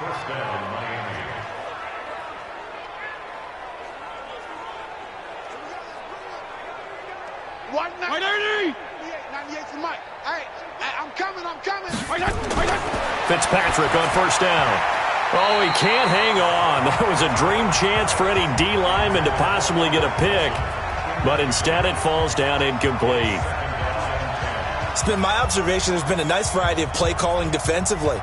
Fitzpatrick on first down. Oh, he can't hang on. That was a dream chance for any D lineman to possibly get a pick, but instead it falls down incomplete. It's been my observation there's been a nice variety of play calling defensively.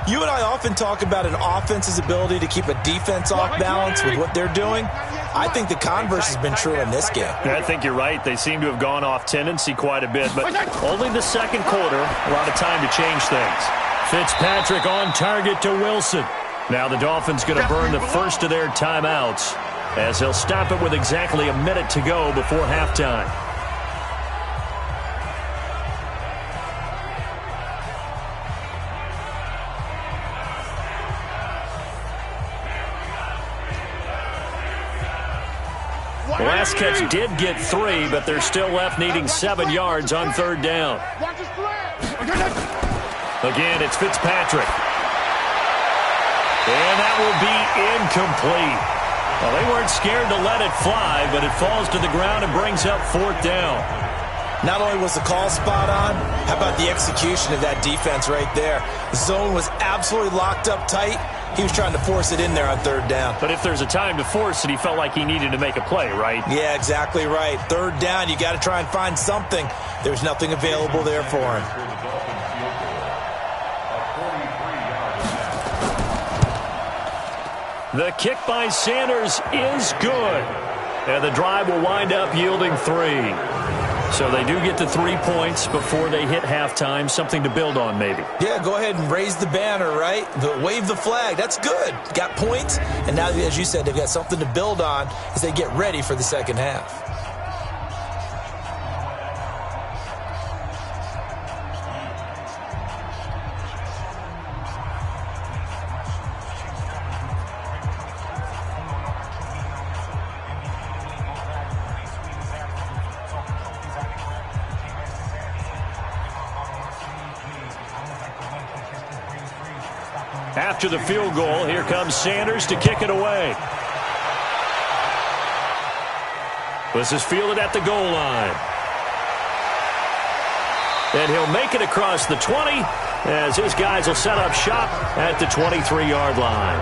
You and I often talk about an offense's ability to keep a defense off balance with what they're doing. I think the converse has been true in this game. I think you're right. They seem to have gone off tendency quite a bit, but only the second quarter, a lot of time to change things. Fitzpatrick on target to Wilson. Now the Dolphins going to burn the first of their timeouts as they'll stop it with exactly a minute to go before halftime. The last catch did get 3, but they're still left needing 7 yards on 3rd down. Again, it's Fitzpatrick. And that will be incomplete. Well, they weren't scared to let it fly, but it falls to the ground and brings up 4th down. Not only was the call spot on, how about the execution of that defense right there? The zone was absolutely locked up tight. He was trying to force it in there on 3rd down. But if there's a time to force it, he felt like he needed to make a play, right? Yeah, exactly right. 3rd down, you got to try and find something. There's nothing available there for him. The kick by Sanders is good. And the drive will wind up yielding 3. So they do get the 3 points before they hit halftime. Something to build on, maybe. Yeah, go ahead and raise the banner, right? Wave the flag. That's good. Got points. And now, as you said, they've got something to build on as they get ready for the second half. After the field goal, here comes Sanders to kick it away. This is fielded at the goal line. And he'll make it across the 20 as his guys will set up shop at the 23-yard line.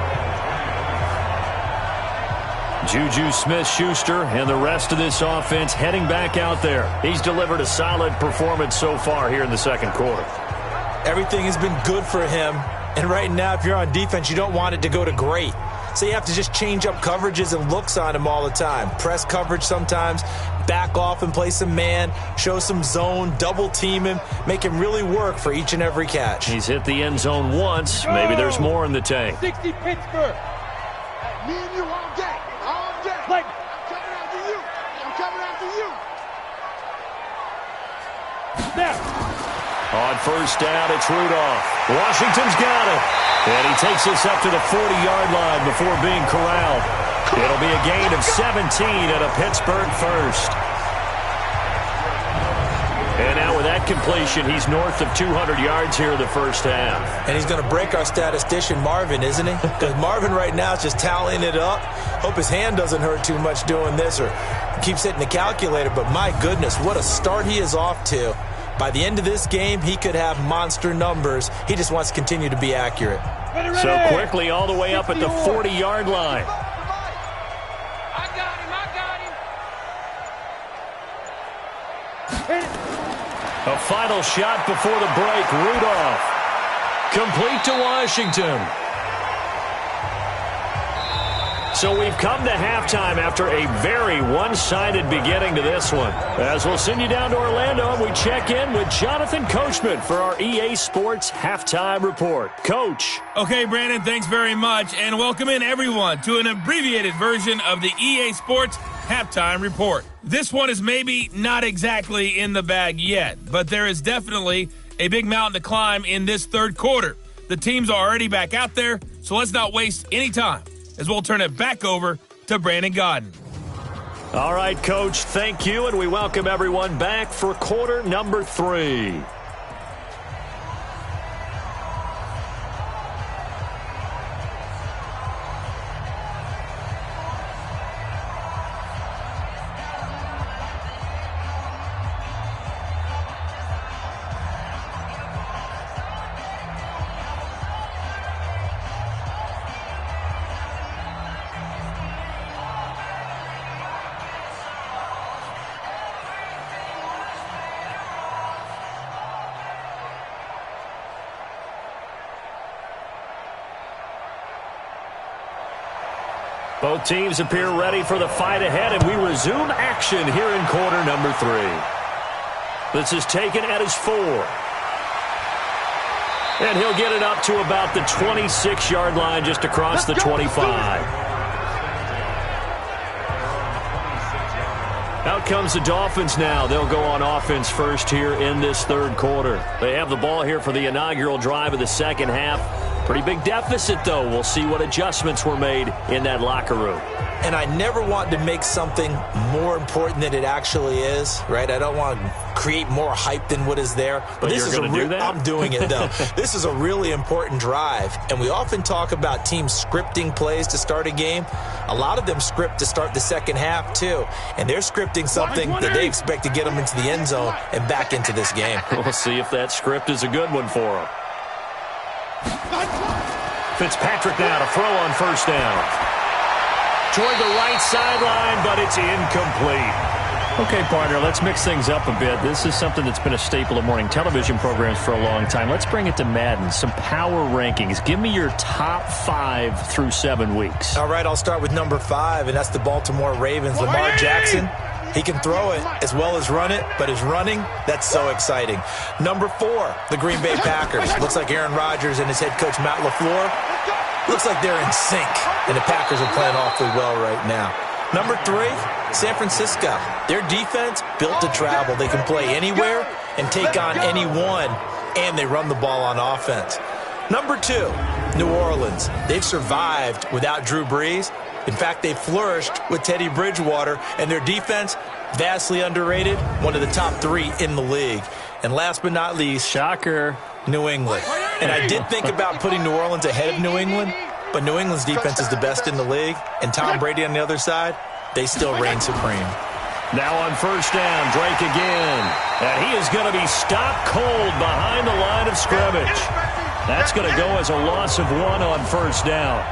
Juju Smith-Schuster and the rest of this offense heading back out there. He's delivered a solid performance so far here in the second quarter. Everything has been good for him. And right now, if you're on defense, you don't want it to go to great. So you have to just change up coverages and looks on him all the time. Press coverage sometimes, back off and play some man, show some zone, double team him, make him really work for each and every catch. He's hit the end zone once. Maybe there's more in the tank. 60 Pittsburgh. Me and you all day. All day. Like, I'm coming after you. I'm coming after you. snap. On first down, it's Rudolph. Washington's got it. And he takes us up to the 40-yard line before being corralled. It'll be a gain of 17 and a Pittsburgh first. And now with that completion, he's north of 200 yards here in the first half. And he's going to break our statistician, Marvin, isn't he? Because Marvin right now is just tallying it up. Hope his hand doesn't hurt too much doing this or keeps hitting the calculator. But my goodness, what a start he is off to. By the end of this game, he could have monster numbers. He just wants to continue to be accurate. So quickly all the way up at the 40-yard line. I got him. A final shot before the break. Rudolph. Complete to Washington. So we've come to halftime after a very one-sided beginning to this one. As we'll send you down to Orlando, and we check in with Jonathan Coachman for our EA Sports Halftime Report. Coach. Okay, Brandon, thanks very much. And welcome in, everyone, to an abbreviated version of the EA Sports Halftime Report. This one is maybe not exactly in the bag yet, but there is definitely a big mountain to climb in this third quarter. The teams are already back out there, so let's not waste any time as we'll turn it back over to Brandon Godden. All right, Coach, thank you, and we welcome everyone back for quarter number 3. Both teams appear ready for the fight ahead, and we resume action here in quarter number 3. This is taken at his 4. And he'll get it up to about the 26-yard line, just across the 25. Out comes the Dolphins now. They'll go on offense first here in this third quarter. They have the ball here for the inaugural drive of the second half. Pretty big deficit, though. We'll see what adjustments were made in that locker room. And I never want to make something more important than it actually is, right? I don't want to create more hype than what is there. But this you're going to do that? I'm doing it, though. This is a really important drive. And we often talk about teams scripting plays to start a game. A lot of them script to start the second half, too. And they're scripting something that they expect to get them into the end zone and back into this game. We'll see if that script is a good one for them. Fitzpatrick now to throw on first down. Toward the right sideline, but it's incomplete. Okay, partner, let's mix things up a bit. This is something that's been a staple of morning television programs for a long time. Let's bring it to Madden, some power rankings. Give me your top 5 through 7 weeks. All right, I'll start with number 5, and that's the Baltimore Ravens. Lamar Jackson. He can throw it as well as run it, but his running, that's so exciting. Number 4, the Green Bay Packers. Looks like Aaron Rodgers and his head coach, Matt LaFleur, looks like they're in sync, and the Packers are playing awfully well right now. Number 3, San Francisco. Their defense built to travel. They can play anywhere and take on anyone, and they run the ball on offense. Number 2, New Orleans. They've survived without Drew Brees. In fact, they flourished with Teddy Bridgewater, and their defense, vastly underrated, one of the top 3 in the league. And last but not least, shocker, New England. And I did think about putting New Orleans ahead of New England, but New England's defense is the best in the league, and Tom Brady on the other side, they still reign supreme. Now on first down, Drake again. And he is going to be stopped cold behind the line of scrimmage. That's going to go as a loss of 1 on first down.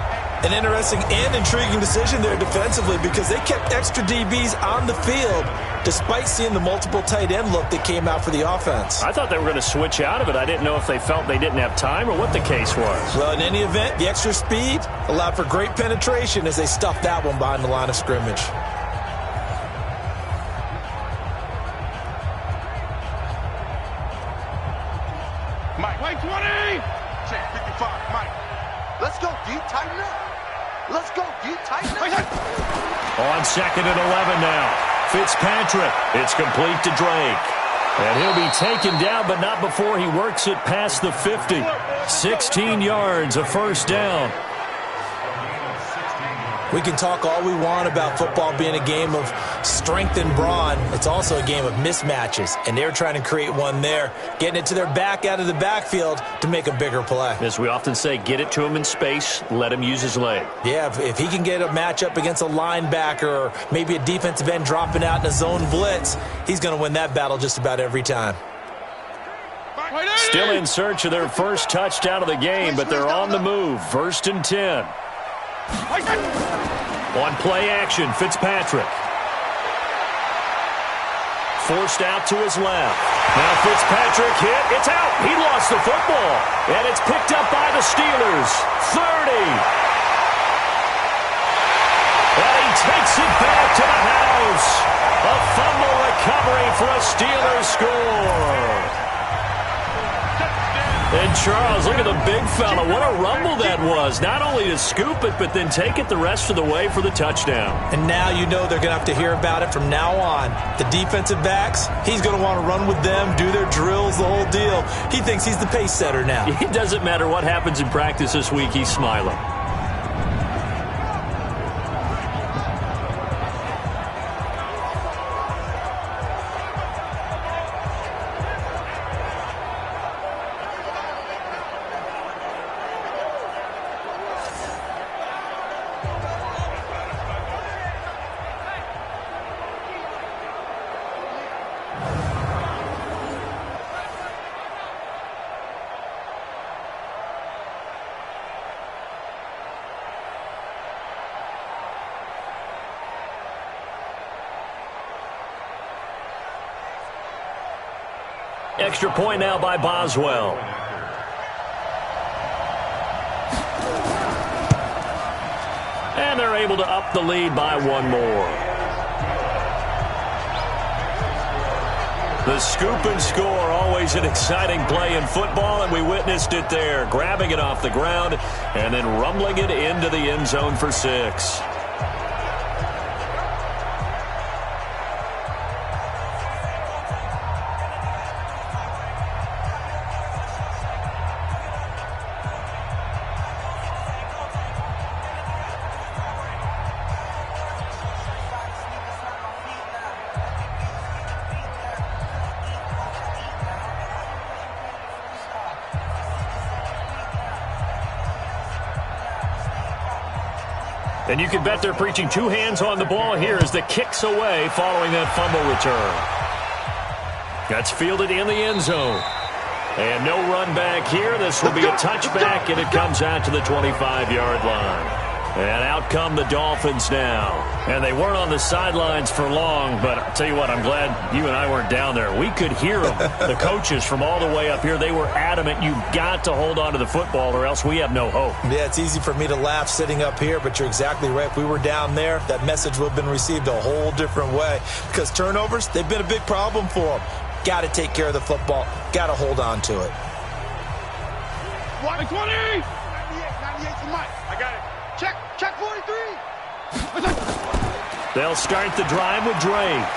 An interesting and intriguing decision there defensively because they kept extra DBs on the field despite seeing the multiple tight end look that came out for the offense. I thought they were going to switch out of it. I didn't know if they felt they didn't have time or what the case was. Well, in any event, the extra speed allowed for great penetration as they stuffed that one behind the line of scrimmage. Mike 20! Check 55, Mike. Let's go, D. Tighten up. Let's go, D. Tighten up. On second and 11 now. Fitzpatrick. It's complete to Drake. And he'll be taken down, but not before he works it past the 50. 16 yards, a first down. We can talk all we want about football being a game of strength and brawn. It's also a game of mismatches, and they're trying to create one there, getting it to their back out of the backfield to make a bigger play. As we often say, get it to him in space, let him use his leg. Yeah, if he can get a matchup against a linebacker or maybe a defensive end dropping out in a zone blitz, he's going to win that battle just about every time. Still in search of their first touchdown of the game, but they're on the move. 1st and 10. On play action, Fitzpatrick. Forced out to his left. Now Fitzpatrick hit. It's out. He lost the football. And it's picked up by the Steelers. 30. And he takes it back to the house. A fumble recovery for a Steelers score. And Charles, look at the big fella. What a rumble that was. Not only to scoop it, but then take it the rest of the way for the touchdown. And now you know they're going to have to hear about it from now on. The defensive backs, he's going to want to run with them, do their drills, the whole deal. He thinks he's the pace setter now. It doesn't matter what happens in practice this week. He's smiling. Extra point now by Boswell. And they're able to up the lead by one more. The scoop and score, always an exciting play in football, and we witnessed it there. Grabbing it off the ground and then rumbling it into the end zone for 6. And you can bet they're preaching 2 hands on the ball here as the kick's away following that fumble return. That's fielded in the end zone. And no run back here. This will be a touchback, and it comes out to the 25-yard line. And out come the Dolphins now. And they weren't on the sidelines for long, but I'll tell you what, I'm glad you and I weren't down there. We could hear them, the coaches from all the way up here. They were adamant, you've got to hold on to the football or else we have no hope. Yeah, it's easy for me to laugh sitting up here, but you're exactly right. If we were down there, that message would have been received a whole different way. Because turnovers, they've been a big problem for them. Got to take care of the football. Got to hold on to it. 20! 98 for Mike. I got it. Check 43. They'll start the drive with Drake.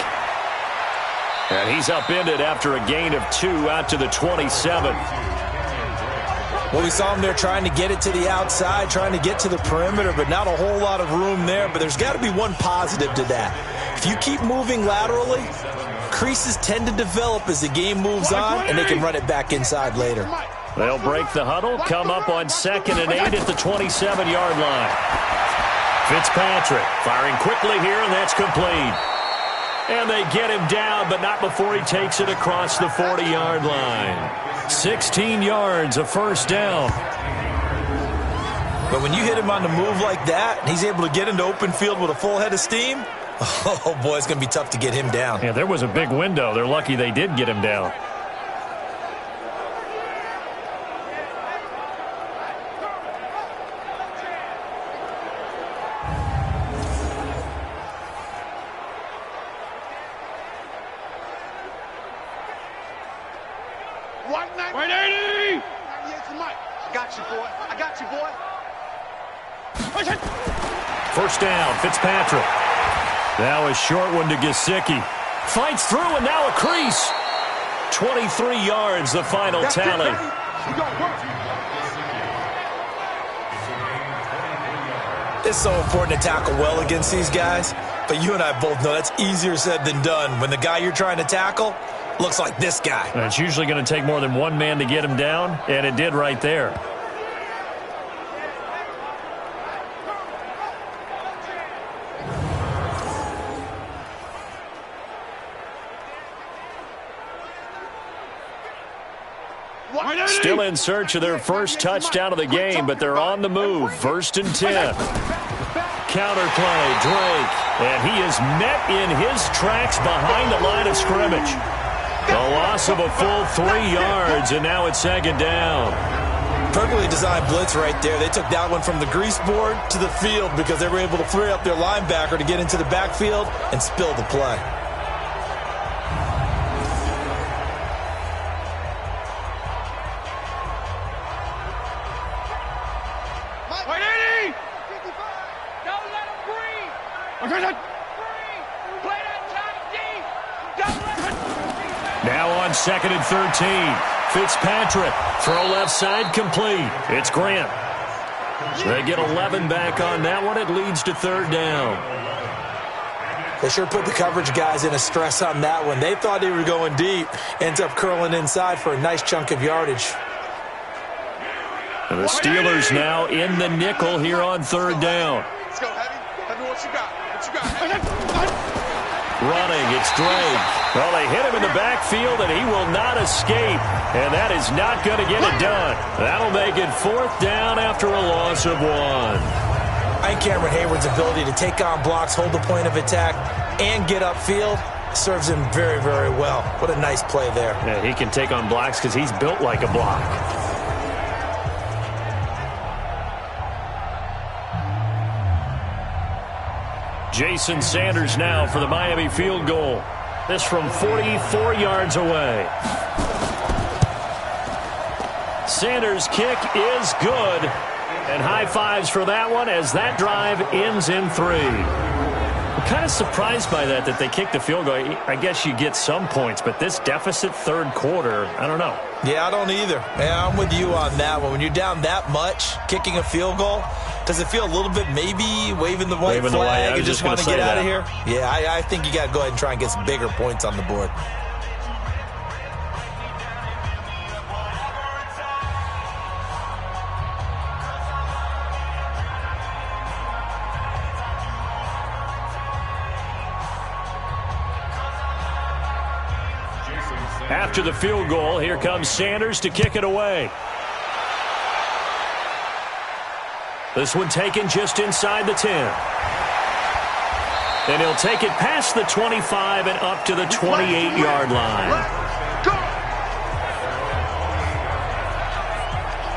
And he's upended after a gain of 2 out to the 27. Well, we saw him there trying to get it to the outside, trying to get to the perimeter, but not a whole lot of room there. But there's got to be one positive to that. If you keep moving laterally, creases tend to develop as the game moves on, and they can run it back inside later. They'll break the huddle, come up on 2nd and 8 at the 27-yard line. Fitzpatrick firing quickly here, and that's complete. And they get him down, but not before he takes it across the 40-yard line. 16 yards, a first down. But when you hit him on the move like that, and he's able to get into open field with a full head of steam, oh, boy, it's going to be tough to get him down. Yeah, there was a big window. They're lucky they did get him down. First down, Fitzpatrick. Now a short one to Gesicki. Fights through, and now a crease. 23 yards, the final tally. It's so important to tackle well against these guys, but you and I both know that's easier said than done when the guy you're trying to tackle looks like this guy. And it's usually going to take more than one man to get him down, and it did right there. Still in search of their first touchdown of the game, but they're on the move. 1st and 10. Counter play, Drake. And he is met in his tracks behind the line of scrimmage. A loss of a full 3 yards, and now it's 2nd down. Perfectly designed blitz right there. They took that one from the grease board to the field because they were able to free up their linebacker to get into the backfield and spill the play. Now on 2nd and 13. Fitzpatrick, throw left side, complete. It's Grant. They get 11 back on that one. It leads to 3rd down. They sure put the coverage guys in a stress on that one. They thought they were going deep. Ends up curling inside for a nice chunk of yardage. And the Steelers now in the nickel here on 3rd down. Let's go, Heavy. Heavy, what you got? What you got? Running, it's Drake. Well, they hit him in the backfield, and he will not escape. And that is not going to get it done. That'll make it 4th down after a loss of 1. I think Cameron Hayward's ability to take on blocks, hold the point of attack, and get upfield serves him very, very well. What a nice play there. Yeah, he can take on blocks because he's built like a block. Jason Sanders now for the Miami field goal. This from 44 yards away. Sanders' kick is good. And high fives for that one as that drive ends in 3. I'm kind of surprised by that they kicked the field goal. I guess you get some points, but this deficit 3rd quarter, I don't know. Yeah, I don't either. Yeah, I'm with you on that one. When you're down that much, kicking a field goal, does it feel a little bit maybe waving the white flag and just want to get out of here? Yeah, I think you got to go ahead and try and get some bigger points on the board. After the field goal, here comes Sanders to kick it away. This one taken just inside the 10. And he'll take it past the 25 and up to the 28-yard line.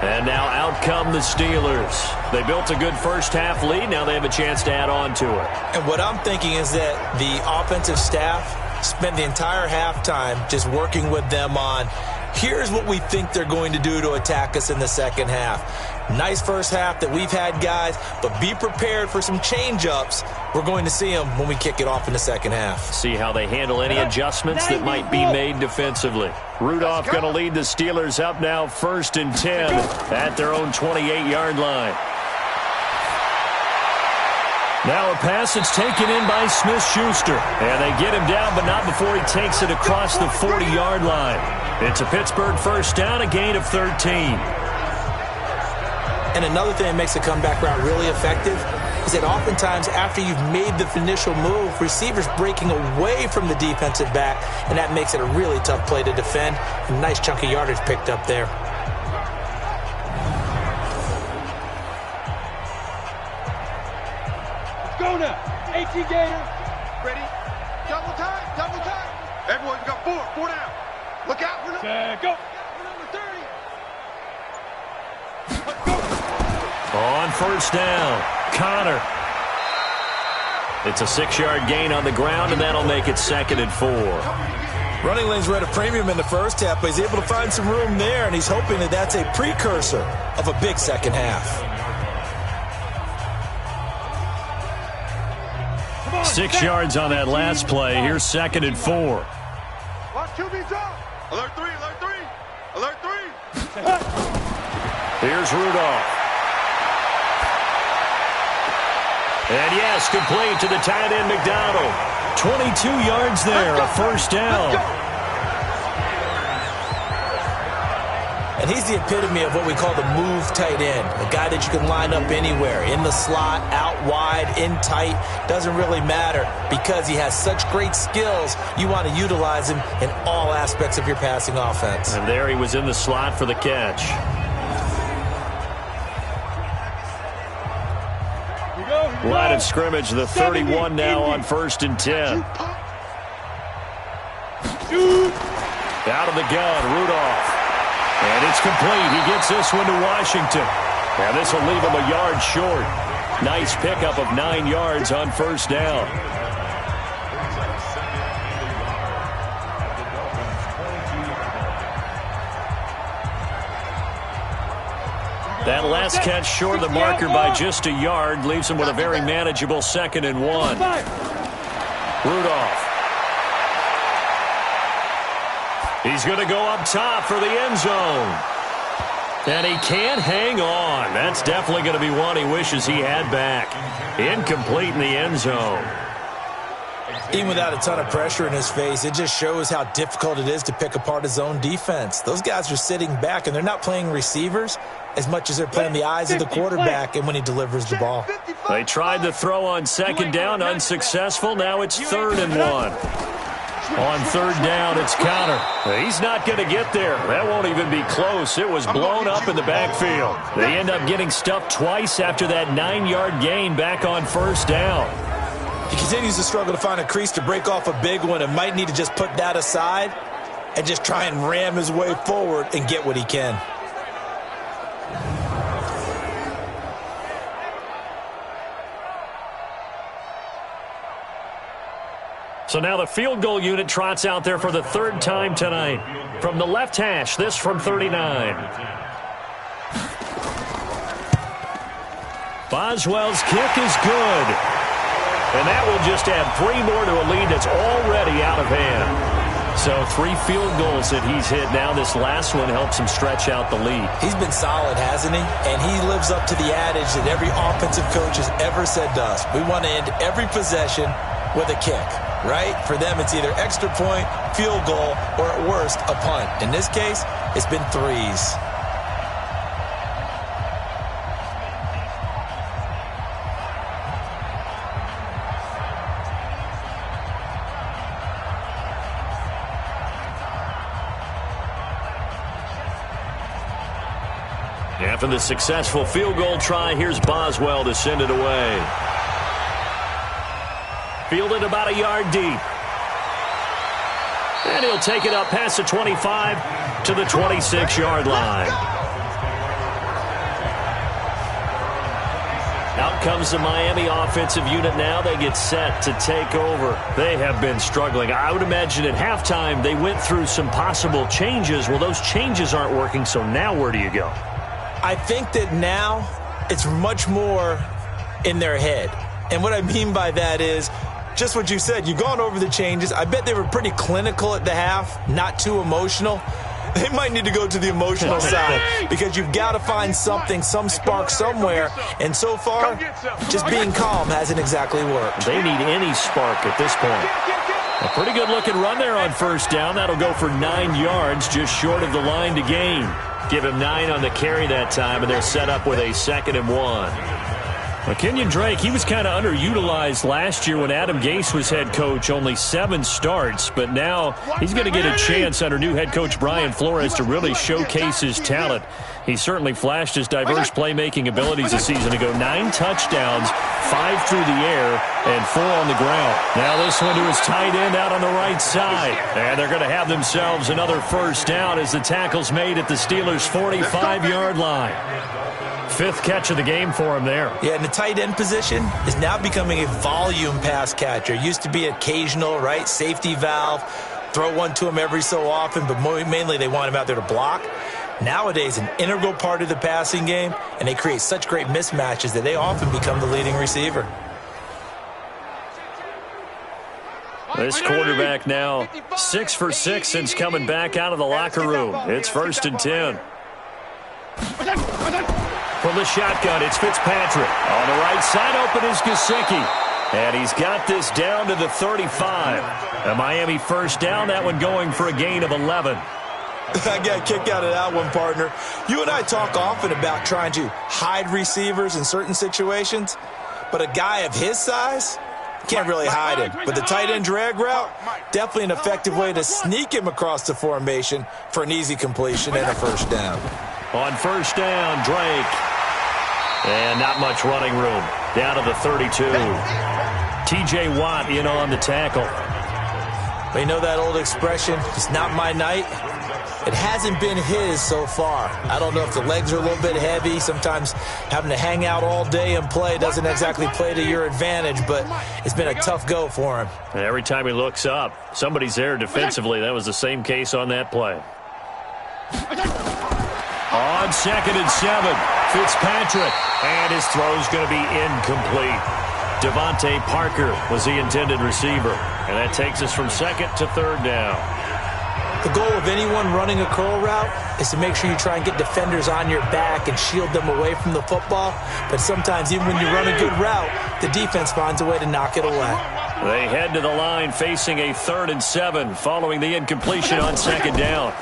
And now out come the Steelers. They built a good first-half lead. Now they have a chance to add on to it. And what I'm thinking is that the offensive staff spent the entire halftime just working with them on, here's what we think they're going to do to attack us in the second half. Nice first half that we've had, guys, but be prepared for some change-ups. We're going to see them when we kick it off in the second half. See how they handle any adjustments that might be made defensively. Rudolph going to lead the Steelers up now 1st and 10 at their own 28-yard line. Now a pass that's taken in by Smith-Schuster. And they get him down, but not before he takes it across the 40-yard line. It's a Pittsburgh first down, a gain of 13. And another thing that makes a comeback route really effective is that oftentimes after you've made the initial move, receivers breaking away from the defensive back, and that makes it a really tough play to defend. A nice chunk of yardage picked up there. Go now. 18 Gator. Ready? Double time, double time. Everyone, you got 4 down. Look out. Go. On first down, Connor. It's a 6-yard gain on the ground, and that'll make it 2nd and 4. Running lanes were at a premium in the first half, but he's able to find some room there, and he's hoping that that's a precursor of a big second half. 6 yards on that last play. Here's 2nd and 4. Watch QB drop. Alert 3, alert 3. Alert 3. Here's Rudolph. And yes, complete to the tight end McDonald. 22 yards there, a first down. And he's the epitome of what we call the move tight end, a guy that you can line up anywhere, in the slot, out wide, in tight, doesn't really matter because he has such great skills. You want to utilize him in all aspects of your passing offense. And there he was in the slot for the catch. Line of scrimmage, the 31 now on 1st and 10. Out of the gun, Rudolph. And it's complete. He gets this one to Washington. And this will leave him a yard short. Nice pickup of 9 yards on 1st down. That last catch short of the marker by just a yard leaves him with a very manageable 2nd and 1. Rudolph. He's going to go up top for the end zone. And he can't hang on. That's definitely going to be one he wishes he had back. Incomplete in the end zone. Even without a ton of pressure in his face, it just shows how difficult it is to pick apart his own defense. Those guys are sitting back, and they're not playing receivers as much as they're playing the eyes of the quarterback and when he delivers the ball. They tried the throw on 2nd down, unsuccessful. Now it's 3rd and 1. On 3rd down, it's Connor. He's not going to get there. That won't even be close. It was blown up in the backfield. They end up getting stuffed twice after that 9-yard gain back on 1st down. He continues to struggle to find a crease to break off a big one and might need to just put that aside and just try and ram his way forward and get what he can. So now the field goal unit trots out there for the 3rd time tonight. From the left hash, this from 39. Boswell's kick is good. And that will just add 3 more to a lead that's already out of hand. So 3 field goals that he's hit now. This last one helps him stretch out the lead. He's been solid, hasn't he? And he lives up to the adage that every offensive coach has ever said to us. We want to end every possession with a kick, right? For them, it's either extra point, field goal, or at worst, a punt. In this case, it's been 3s. After the successful field goal try, here's Boswell to send it away. Fielded about a yard deep. And he'll take it up past the 25 to the 26-yard line. Out comes the Miami offensive unit now. They get set to take over. They have been struggling. I would imagine at halftime they went through some possible changes. Well, those changes aren't working, so now where do you go? I think that now it's much more in their head. And what I mean by that is just what you said. You've gone over the changes. I bet they were pretty clinical at the half, not too emotional. They might need to go to the emotional side because you've got to find something, some spark somewhere. And so far, just being calm hasn't exactly worked. They need any spark at this point. A pretty good-looking run there on 1st down. That'll go for 9 yards, just short of the line to gain. Give him 9 on the carry that time, and they're set up with a 2nd and 1. Kenyon Drake, he was kind of underutilized last year when Adam Gase was head coach, only 7 starts, but now he's going to get a chance under new head coach Brian Flores to really showcase his talent. He certainly flashed his diverse playmaking abilities a season ago. 9 touchdowns, 5 through the air, and 4 on the ground. Now this one to his tight end out on the right side. And they're going to have themselves another 1st down as the tackle's made at the Steelers' 45-yard line. 5th catch of the game for him there. Yeah, and the tight end position is now becoming a volume pass catcher. Used to be occasional, right? Safety valve. Throw one to him every so often, but mainly they want him out there to block. Nowadays, an integral part of the passing game, and they create such great mismatches that they often become the leading receiver. This quarterback now 6 for 6 since coming back out of the locker room. It's 1st and 10. From the shotgun, it's Fitzpatrick. On the right side, open is Gesicki. And he's got this down to the 35. A Miami 1st down, that one going for a gain of 11. I got a kick out of that one, partner. You and I talk often about trying to hide receivers in certain situations, but a guy of his size can't really hide him. But the tight end drag route, definitely an effective way to sneak him across the formation for an easy completion and a first down. On first down, Drake. And not much running room. Down to the 32. T.J. Watt in on the tackle. But you know that old expression, it's not my night? It hasn't been his so far. I don't know if the legs are a little bit heavy. Sometimes having to hang out all day and play doesn't exactly play to your advantage, but it's been a tough go for him. And every time he looks up, somebody's there defensively. That was the same case on that play. On 2nd and 7, Fitzpatrick. And his throw's going to be incomplete. Devontae Parker was the intended receiver. And that takes us from 2nd to 3rd down. The goal of anyone running a curl route is to make sure you try and get defenders on your back and shield them away from the football. But sometimes even when you run a good route, the defense finds a way to knock it away. They head to the line facing a 3rd and 7 following the incompletion on 2nd down.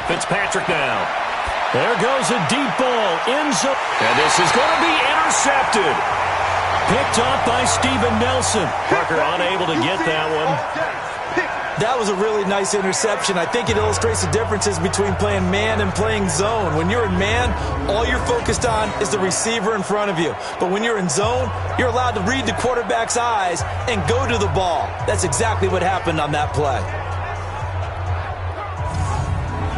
Fitzpatrick now. There goes a deep ball in zone. And this is going to be intercepted. Picked off by Steven Nelson. Parker unable to get that one. That was a really nice interception. I think it illustrates the differences between playing man and playing zone. When you're in man, all you're focused on is the receiver in front of you. But when you're in zone, you're allowed to read the quarterback's eyes and go to the ball. That's exactly what happened on that play.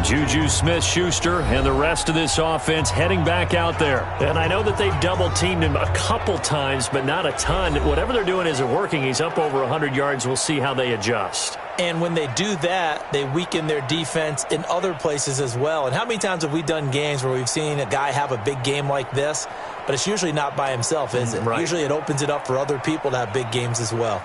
Juju Smith-Schuster and the rest of this offense heading back out there. And I know that they've double-teamed him a couple times, but not a ton. Whatever they're doing isn't working. He's up over 100 yards. We'll see how they adjust. And when they do that, they weaken their defense in other places as well. And how many times have we done games where we've seen a guy have a big game like this, but it's usually not by himself, is it? Right. Usually it opens it up for other people to have big games as well.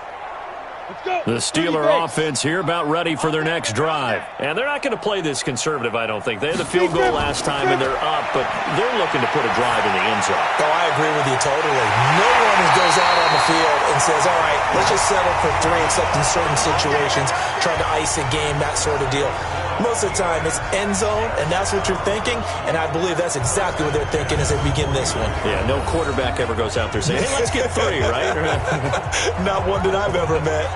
The Steeler offense here about ready for their next drive. And they're not going to play this conservative, I don't think. They had the field goal last time, and they're up, but they're looking to put a drive in the end zone. Oh, I agree with you totally. No one goes out on the field and says, all right, let's just settle for 3, except in certain situations, trying to ice a game, that sort of deal. Most of the time, it's end zone, and that's what you're thinking, and I believe that's exactly what they're thinking as they begin this one. Yeah, no quarterback ever goes out there saying, hey, let's get 3, right? Not one that I've ever met.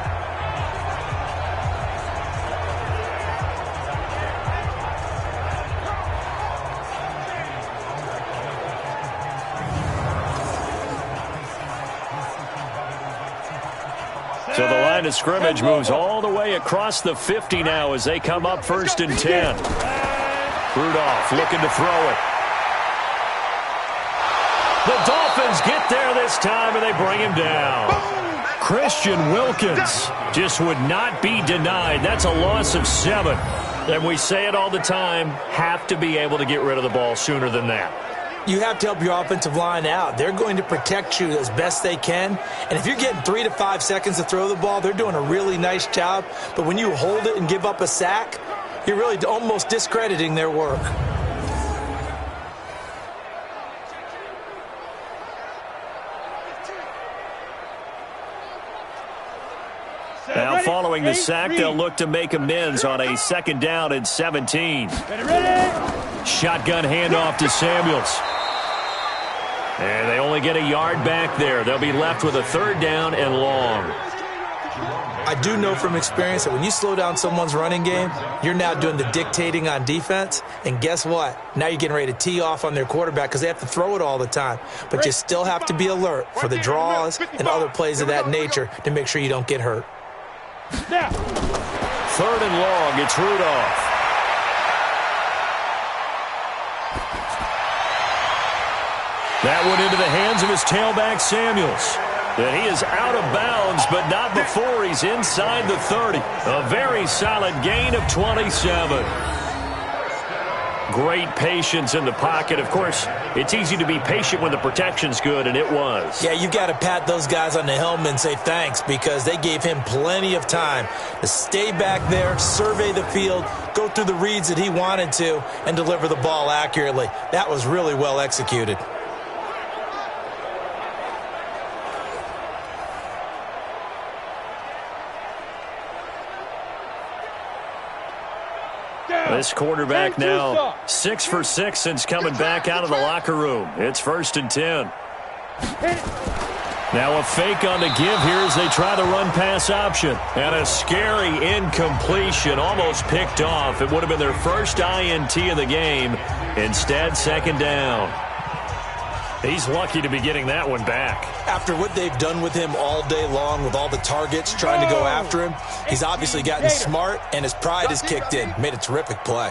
So the line of scrimmage moves all the way across the 50 now as they come up 1st and 10. Rudolph looking to throw it. The Dolphins get there this time, and they bring him down. Christian Wilkins just would not be denied. That's a loss of 7. And we say it all the time, have to be able to get rid of the ball sooner than that. You have to help your offensive line out. They're going to protect you as best they can. And if you're getting 3 to 5 seconds to throw the ball, they're doing a really nice job. But when you hold it and give up a sack, you're really almost discrediting their work. Now following the sack, they'll look to make amends on a 2nd down and 17. Shotgun handoff to Samuels. And they only get a yard back there. They'll be left with a 3rd down and long. I do know from experience that when you slow down someone's running game, you're now doing the dictating on defense. And guess what? Now you're getting ready to tee off on their quarterback because they have to throw it all the time. But you still have to be alert for the draws and other plays of that nature to make sure you don't get hurt. 3rd and long. It's Rudolph. That went into the hands of his tailback, Samuels. And he is out of bounds, but not before he's inside the 30. A very solid gain of 27. Great patience in the pocket. Of course, it's easy to be patient when the protection's good, and it was. Yeah, you've got to pat those guys on the helmet and say thanks because they gave him plenty of time to stay back there, survey the field, go through the reads that he wanted to, and deliver the ball accurately. That was really well executed. This quarterback now 6 for 6 since coming back out of the locker room. It's 1st and 10. Now a fake on the give here as they try the run-pass option. And a scary incompletion, almost picked off. It would have been their first INT of the game. Instead, 2nd down. He's lucky to be getting that one back. After what they've done with him all day long with all the targets trying to go after him, he's obviously gotten smart, and his pride has kicked in. Made a terrific play.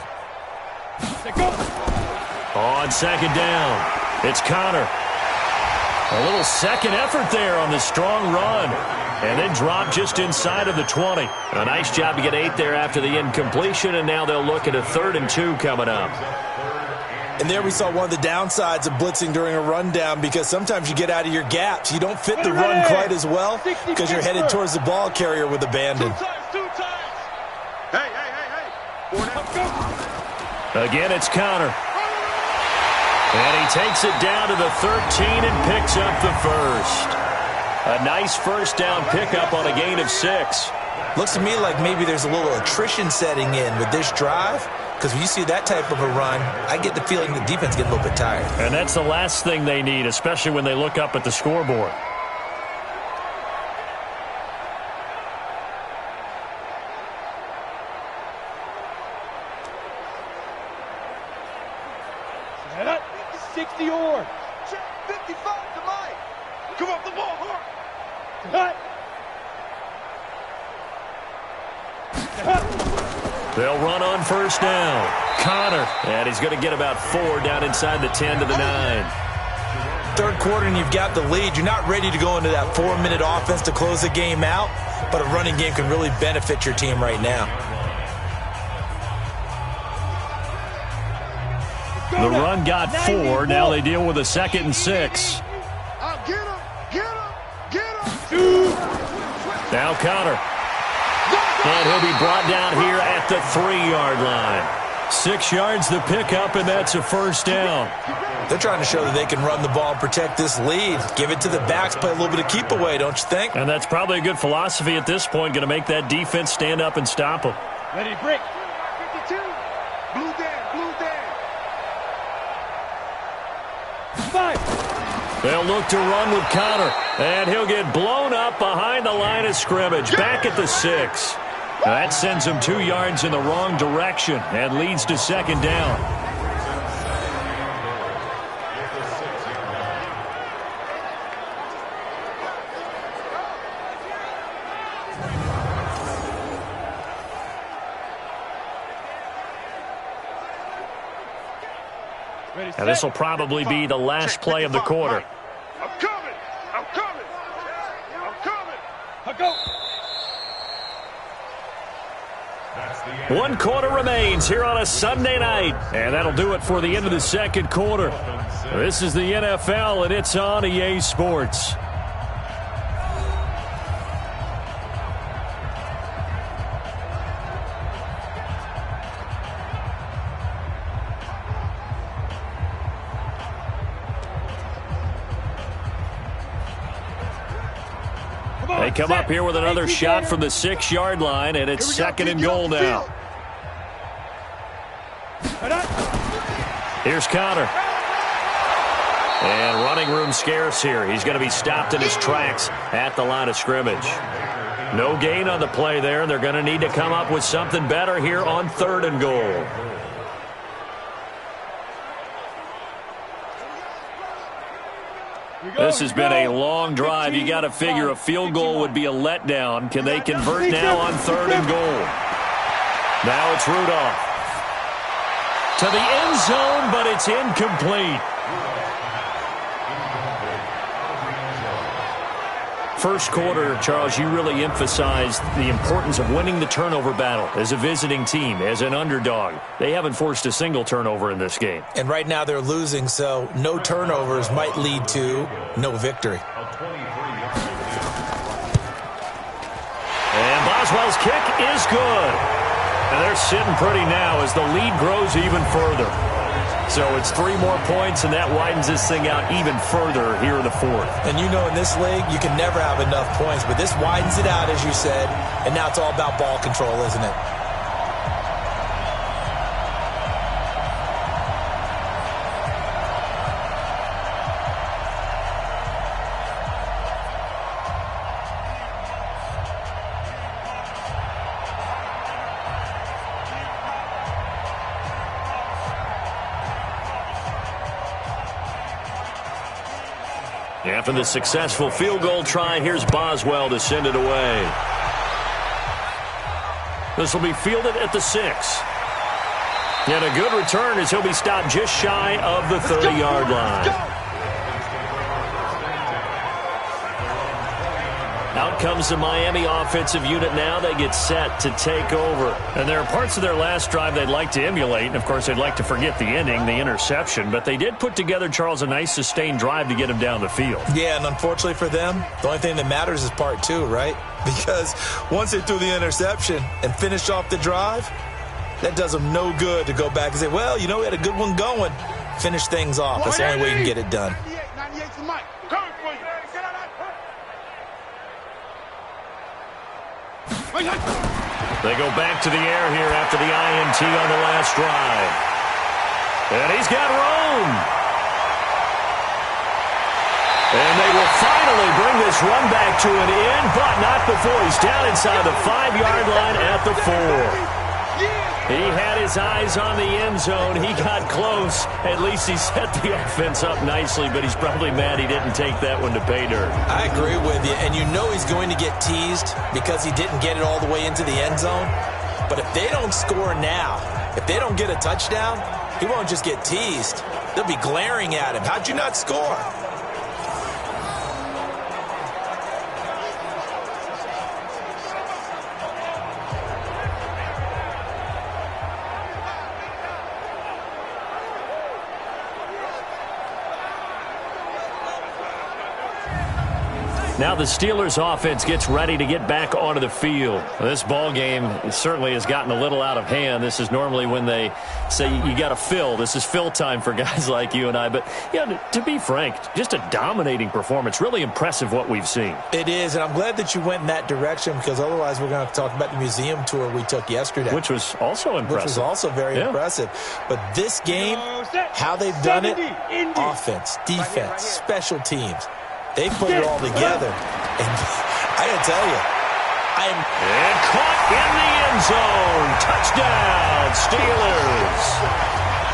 On 2nd down, it's Connor. A little second effort there on the strong run. And then dropped just inside of the 20. A nice job to get 8 there after the incompletion, and now they'll look at a 3rd and 2 coming up. And there we saw one of the downsides of blitzing during a rundown, because sometimes you get out of your gaps. You don't fit the run quite as well because you're headed towards the ball carrier with abandon. Two times. Hey. Again, it's Connor. And he takes it down to the 13 and picks up the first. A nice first down pickup on a gain of 6. Looks to me like maybe there's a little attrition setting in with this drive, because when you see that type of a run, I get the feeling the defense gets a little bit tired. And that's the last thing they need, especially when they look up at the scoreboard. Set. 60 or. Check 55 to Mike. Come up the ball hard. They'll run on first down. Connor. And he's going to get about 4 down inside the 10 to the 9. Third quarter and you've got the lead. You're not ready to go into that 4-minute offense to close the game out, but a running game can really benefit your team right now. The run got 4. Now they deal with a 2nd and 6. Get him. Now Connor. And he'll be brought down here at the 3-yard line. 6 yards the pickup, and that's a first down. They're trying to show that they can run the ball and protect this lead. Give it to the backs, play a little bit of keep away, don't you think? And that's probably a good philosophy at this point, going to make that defense stand up and stop them. Ready to break. 52. Blue down. 5. They'll look to run with Connor, and he'll get blown up behind the line of scrimmage, back at the 6. That sends him 2 yards in the wrong direction and leads to 2nd down. Now this will probably be the last play of the quarter. I'm coming. Go. 1 quarter remains here on a Sunday night. And that'll do it for the end of the 2nd quarter. This is the NFL, and it's on EA Sports. They come up here with another shot from the 6-yard line, and it's 2nd and goal now. Here's Connor. And running room scarce here. He's going to be stopped in his tracks at the line of scrimmage. No gain on the play there. They're going to need to come up with something better here on 3rd and goal. This has been a long drive. You got to figure a field goal would be a letdown. Can they convert now on 3rd and goal? Now it's Rudolph. To the end zone, but it's incomplete. First quarter, Charles, you really emphasized the importance of winning the turnover battle as a visiting team, as an underdog. They haven't forced a single turnover in this game. And right now they're losing, so no turnovers might lead to no victory. And Boswell's kick is good. And they're sitting pretty now as the lead grows even further. So it's 3 more points, and that widens this thing out even further here in the 4th. And you know in this league, you can never have enough points, but this widens it out, as you said, and now it's all about ball control, isn't it? After the successful field goal try, here's Boswell to send it away. This will be fielded at the 6. And a good return as he'll be stopped just shy of the 30-yard line. Out comes the Miami offensive unit now. They get set to take over. And there are parts of their last drive they'd like to emulate. And, of course, they'd like to forget the ending, the interception. But they did put together, Charles, a nice sustained drive to get him down the field. Yeah, and unfortunately for them, the only thing that matters is part 2, right? Because once they threw the interception and finished off the drive, that does them no good to go back and say, well, you know, we had a good one going. Finish things off. That's the only way you can get it done. 98 for Mike. Coming for you. They go back to the air here after the INT on the last drive. And he's got room. And they will finally bring this run back to an end, but not before he's down inside the 5-yard line at the 4. He had his eyes on the end zone. He got close. At least he set the offense up nicely, but he's probably mad he didn't take that one to pay dirt. I agree with you, and you know he's going to get teased because he didn't get it all the way into the end zone. But if they don't score now, if they don't get a touchdown, he won't just get teased. They'll be glaring at him. How'd you not score? Now the Steelers offense gets ready to get back onto the field. This ball game certainly has gotten a little out of hand. This is normally when they say you got to fill. This is fill time for guys like you and I. But, you know, to be frank, just a dominating performance. Really impressive what we've seen. It is, and I'm glad that you went in that direction because otherwise we're going to have to talk about the museum tour we took yesterday. Which was also impressive. Which was also very impressive. But this game, how they've done it, offense, defense, special teams. They put it all together. And I got to tell you, And caught in the end zone. Touchdown, Steelers.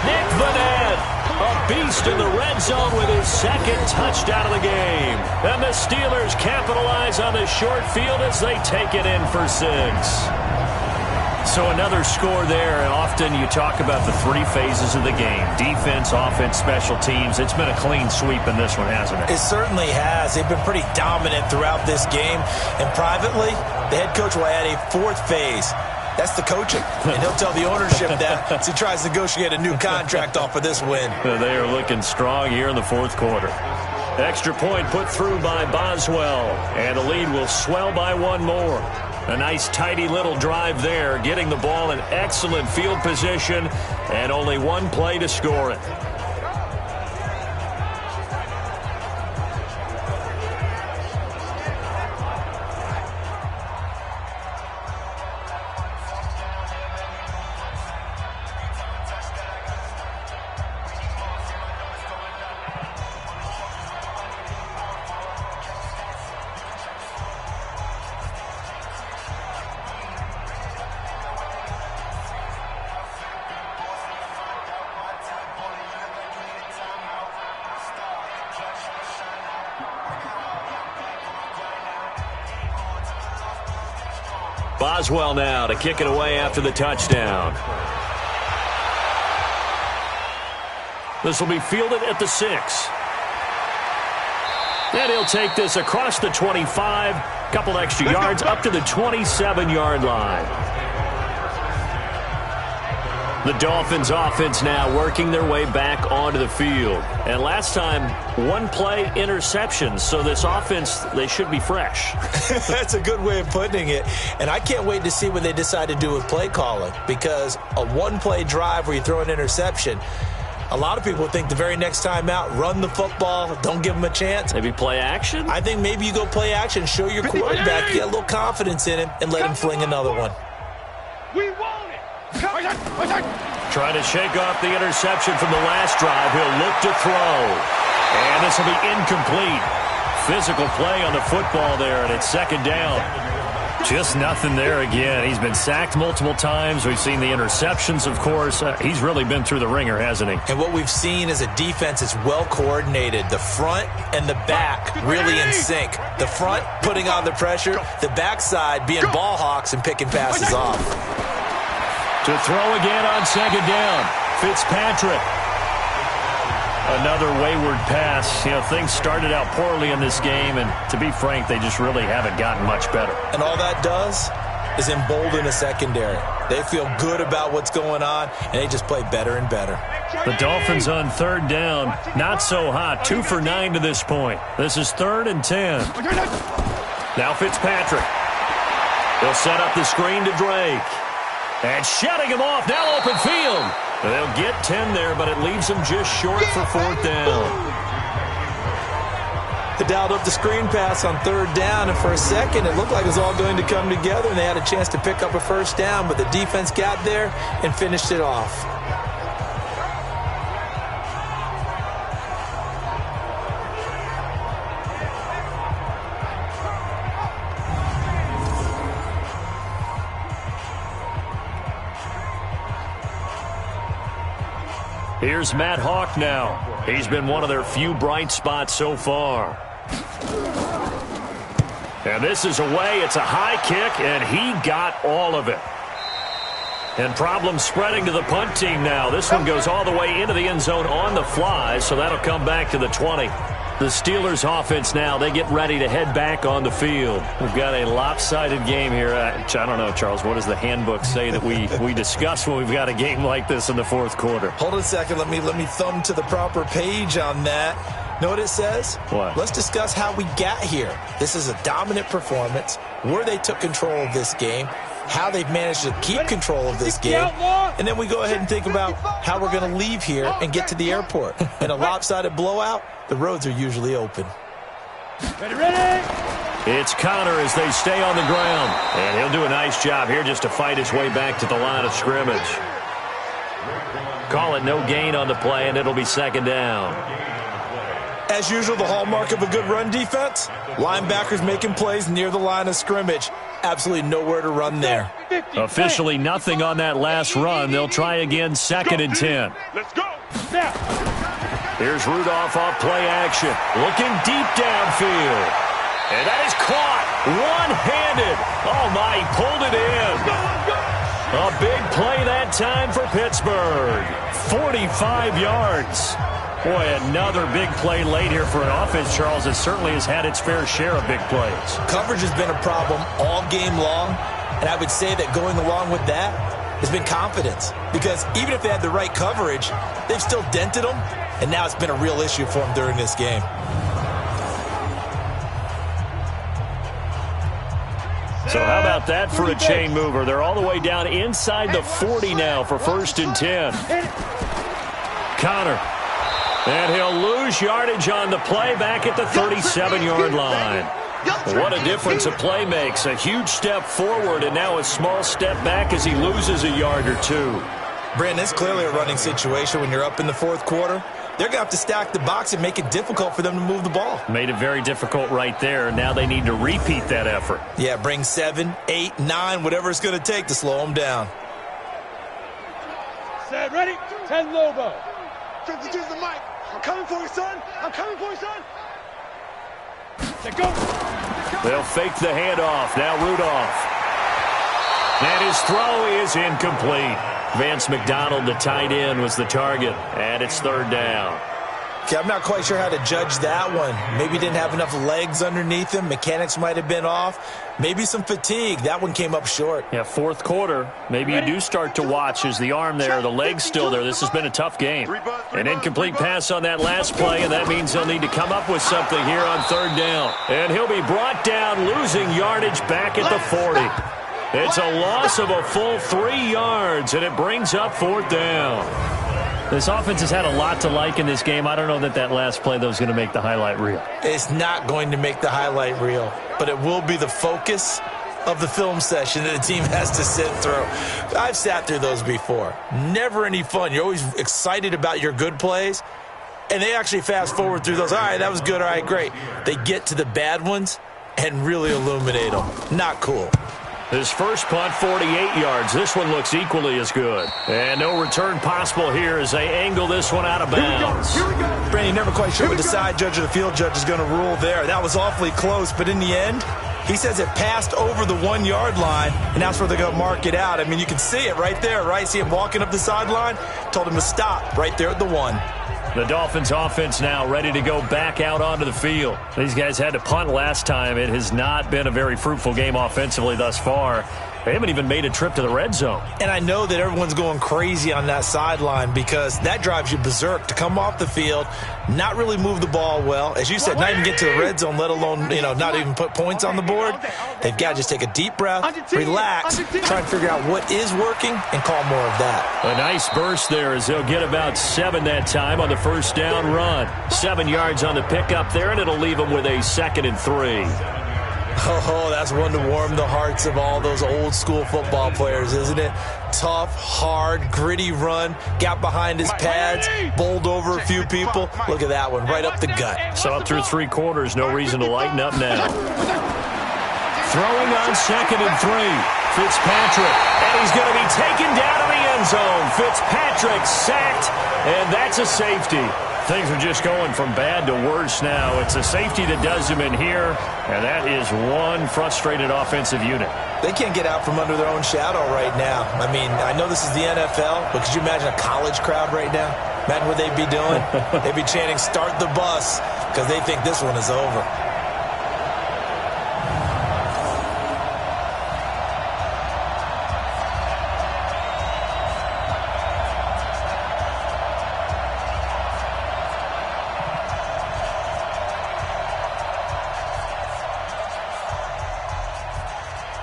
Nick Vanette, a beast in the red zone with his second touchdown of the game. And the Steelers capitalize on the short field as they take it in for 6. So another score there, and often you talk about the 3 phases of the game. Defense, offense, special teams. It's been a clean sweep in this one, hasn't it? It certainly has. They've been pretty dominant throughout this game. And privately, the head coach will add a 4th phase. That's the coaching. And he'll tell the ownership that as he tries to negotiate a new contract off of this win. They are looking strong here in the 4th quarter. Extra point put through by Boswell. And the lead will swell by 1 more. A nice, tidy little drive there, getting the ball in excellent field position, and only 1 play to score it. Boswell now to kick it away after the touchdown. This will be fielded at the 6. And he'll take this across the 25, couple extra yards up to the 27-yard line. The Dolphins offense now working their way back onto the field. And last time, 1 play interception. So this offense, they should be fresh. That's a good way of putting it. And I can't wait to see what they decide to do with play calling. Because a 1-play drive where you throw an interception, a lot of people think the very next time out, run the football, don't give them a chance. Maybe play action? I think maybe you go play action, show your quarterback, get a little confidence in him, and let him fling another one. We want it. Trying to shake off the interception from the last drive. He'll look to throw. And this will be incomplete. Physical play on the football there, and it's 2nd down. Just nothing there again. He's been sacked multiple times. We've seen the interceptions, of course. He's really been through the ringer, hasn't he? And what we've seen is a defense that's well coordinated. The front and the back really in sync. The front putting on the pressure, the backside being ball hawks and picking passes off. To throw again on second down. Fitzpatrick. Another wayward pass. You know, things started out poorly in this game, and to be frank, they just really haven't gotten much better. And all that does is embolden the secondary. They feel good about what's going on, and they just play better and better. The Dolphins on third down, not so hot. 2 for 9 to this point. This is 3rd and 10. Now Fitzpatrick. He'll set up the screen to Drake. And shutting him off, now open field. They'll get 10 there, but it leaves them just short for 4th down. They dialed up the screen pass on 3rd down, and for a second it looked like it was all going to come together, and they had a chance to pick up a 1st down, but the defense got there and finished it off. Here's Matt Hawk now. He's been one of their few bright spots so far. And this is away. It's a high kick, and he got all of it. And problems spreading to the punt team now. This one goes all the way into the end zone on the fly, so that'll come back to the 20. The Steelers offense now, they get ready to head back on the field. We've got a lopsided game here. I don't know, Charles, what does the handbook say that we discuss when we've got a game like this in the 4th quarter? Hold on a second. Let me thumb to the proper page on that. Know what it says? What? Let's discuss how we got here. This is a dominant performance, where they took control of this game, how they've managed to keep control of this game, and then we go ahead and think about how we're going to leave here and get to the airport. In a lopsided blowout, the roads are usually open. Ready? It's Connor as they stay on the ground. And he'll do a nice job here just to fight his way back to the line of scrimmage. Call it no gain on the play, and it'll be 2nd down. As usual, the hallmark of a good run defense, linebackers making plays near the line of scrimmage. Absolutely nowhere to run there. Officially nothing on that last run. They'll try again, 2nd and 10. Let's go. Here's Rudolph off play action. Looking deep downfield. And that is caught one-handed. Oh, my, he pulled it in. A big play that time for Pittsburgh. 45 yards. Boy, another big play late here for an offense, Charles, that certainly has had its fair share of big plays. Coverage has been a problem all game long, and I would say that going along with that has been confidence. Because even if they had the right coverage, they've still dented them, and now it's been a real issue for them during this game. So how about that for a chain mover? They're all the way down inside the 40 now for 1st and 10. Connor. And he'll lose yardage on the play back at the 37-yard line. What a difference a play makes. A huge step forward and now a small step back as he loses a yard or two. Brandon, it's clearly a running situation when you're up in the 4th quarter. They're going to have to stack the box and make it difficult for them to move the ball. Made it very difficult right there. Now they need to repeat that effort. Yeah, bring 7, 8, 9, whatever it's going to take to slow them down. Set, ready? 10 Lobo. 52 to the mic. I'm coming for you, son. I'm coming for you, son. Let go. They'll fake the handoff. Now Rudolph. And his throw is incomplete. Vance McDonald, the tight end, was the target. And it's 3rd down. Okay, I'm not quite sure how to judge that one. Maybe he didn't have enough legs underneath him. Mechanics might have been off. Maybe some fatigue. That one came up short. Yeah, 4th quarter. Maybe you do start to watch as the arm there, the leg's still there. This has been a tough game. An incomplete pass on that last play, and that means they'll need to come up with something here on 3rd down. And he'll be brought down, losing yardage back at the 40. It's a loss of a full 3 yards, and it brings up 4th down. This offense has had a lot to like in this game. I don't know that last play, though, is going to make the highlight reel. It's not going to make the highlight reel, but it will be the focus of the film session that the team has to sit through. I've sat through those before. Never any fun. You're always excited about your good plays, and they actually fast forward through those. All right, that was good. All right, great. They get to the bad ones, and really illuminate them. Not cool. His first punt, 48 yards. This one looks equally as good. And no return possible here as they angle this one out of bounds. Brandon, never quite sure what the side judge or the field judge is going to rule there. That was awfully close, but in the end, he says it passed over the 1 yard line, and that's where they're going to mark it out. I mean, you can see it right there, right? See him walking up the sideline? Told him to stop right there at the 1. The Dolphins offense now ready to go back out onto the field. These guys had to punt last time. It has not been a very fruitful game offensively thus far. They haven't even made a trip to the red zone. And I know that everyone's going crazy on that sideline because that drives you berserk to come off the field, not really move the ball well. As you said, not even get to the red zone, let alone, not even put points on the board. They've got to just take a deep breath, relax, try and figure out what is working and call more of that. A nice burst there as they'll get about 7 that time on the first down run. 7 yards on the pickup there, and it'll leave them with a 2nd and 3. Oh, that's one to warm the hearts of all those old-school football players, isn't it? Tough, hard, gritty run, got behind his pads, bowled over a few people. Look at that one, right up the gut. So up through 3 quarters, no reason to lighten up now. Throwing on 2nd and 3. Fitzpatrick, and he's going to be taken down in the end zone. Fitzpatrick sacked, and that's a safety. Things are just going from bad to worse now. It's a safety that does him in here, and that is one frustrated offensive unit. They can't get out from under their own shadow right now. I mean, I know this is the NFL, but could you imagine a college crowd right now? Imagine what they'd be doing. They'd be chanting, "Start the bus," because they think this one is over.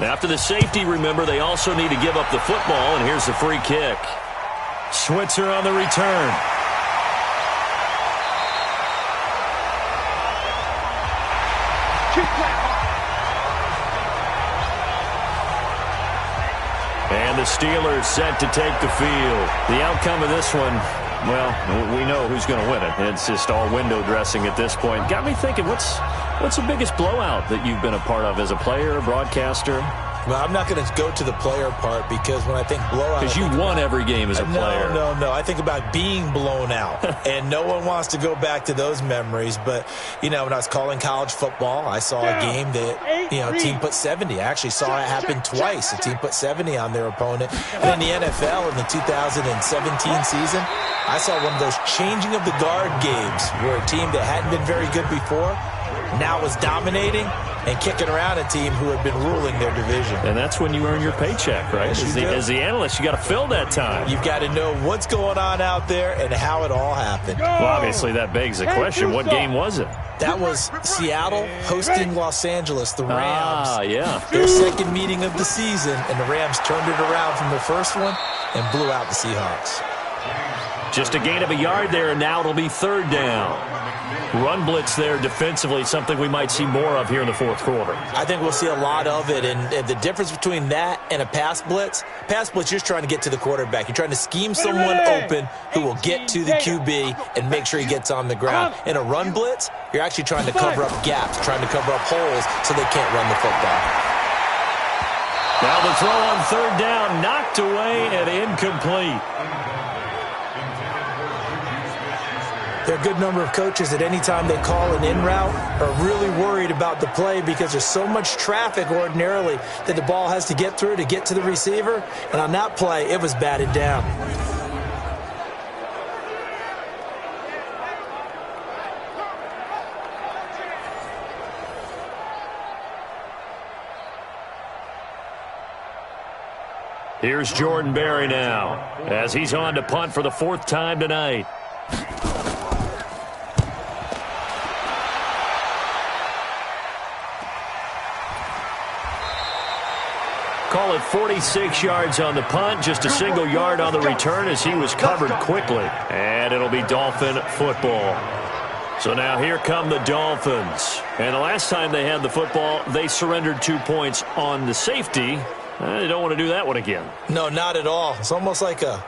After the safety, remember, they also need to give up the football, and here's the free kick. Switzer on the return. And the Steelers set to take the field. The outcome of this one, well, we know who's going to win it. It's just all window dressing at this point. Got me thinking, what's the biggest blowout that you've been a part of as a player, broadcaster? Well, I'm not going to go to the player part because when I think blowout... Because you won every game as a player. No. I think about being blown out. And no one wants to go back to those memories. But, when I was calling college football, I saw a game that, a team put 70. I actually saw it happen twice. A team put 70 on their opponent. And in the NFL in the 2017 season, I saw one of those changing of the guard games where a team that hadn't been very good before now was dominating and kicking around a team who had been ruling their division. And that's when you earn your paycheck, right? Yes, as the analyst, you got to fill that time. You've got to know what's going on out there and how it all happened. Well, obviously, that begs the question, what game was it? That was Seattle hosting Los Angeles, the Rams. Yeah. Their second meeting of the season, and the Rams turned it around from their first one and blew out the Seahawks. Just a gain of a yard there, and now it'll be 3rd down. Run blitz there defensively, something we might see more of here in the 4th quarter. I think we'll see a lot of it, and the difference between that and a pass blitz, you're just trying to get to the quarterback. You're trying to scheme someone open who will get to the QB and make sure he gets on the ground. In a run blitz, you're actually trying to cover up gaps, trying to cover up holes so they can't run the football. Now the throw on 3rd down, knocked away and incomplete. There are a good number of coaches that any time they call an in route are really worried about the play because there's so much traffic ordinarily that the ball has to get through to get to the receiver. And on that play, it was batted down. Here's Jordan Berry now as he's on to punt for the 4th time tonight. Call it 46 yards on the punt, just a single yard on the return as he was covered quickly. And it'll be Dolphin football. So now here come the Dolphins. And the last time they had the football, they surrendered 2 points on the safety. They don't want to do that one again. No, not at all. It's almost like a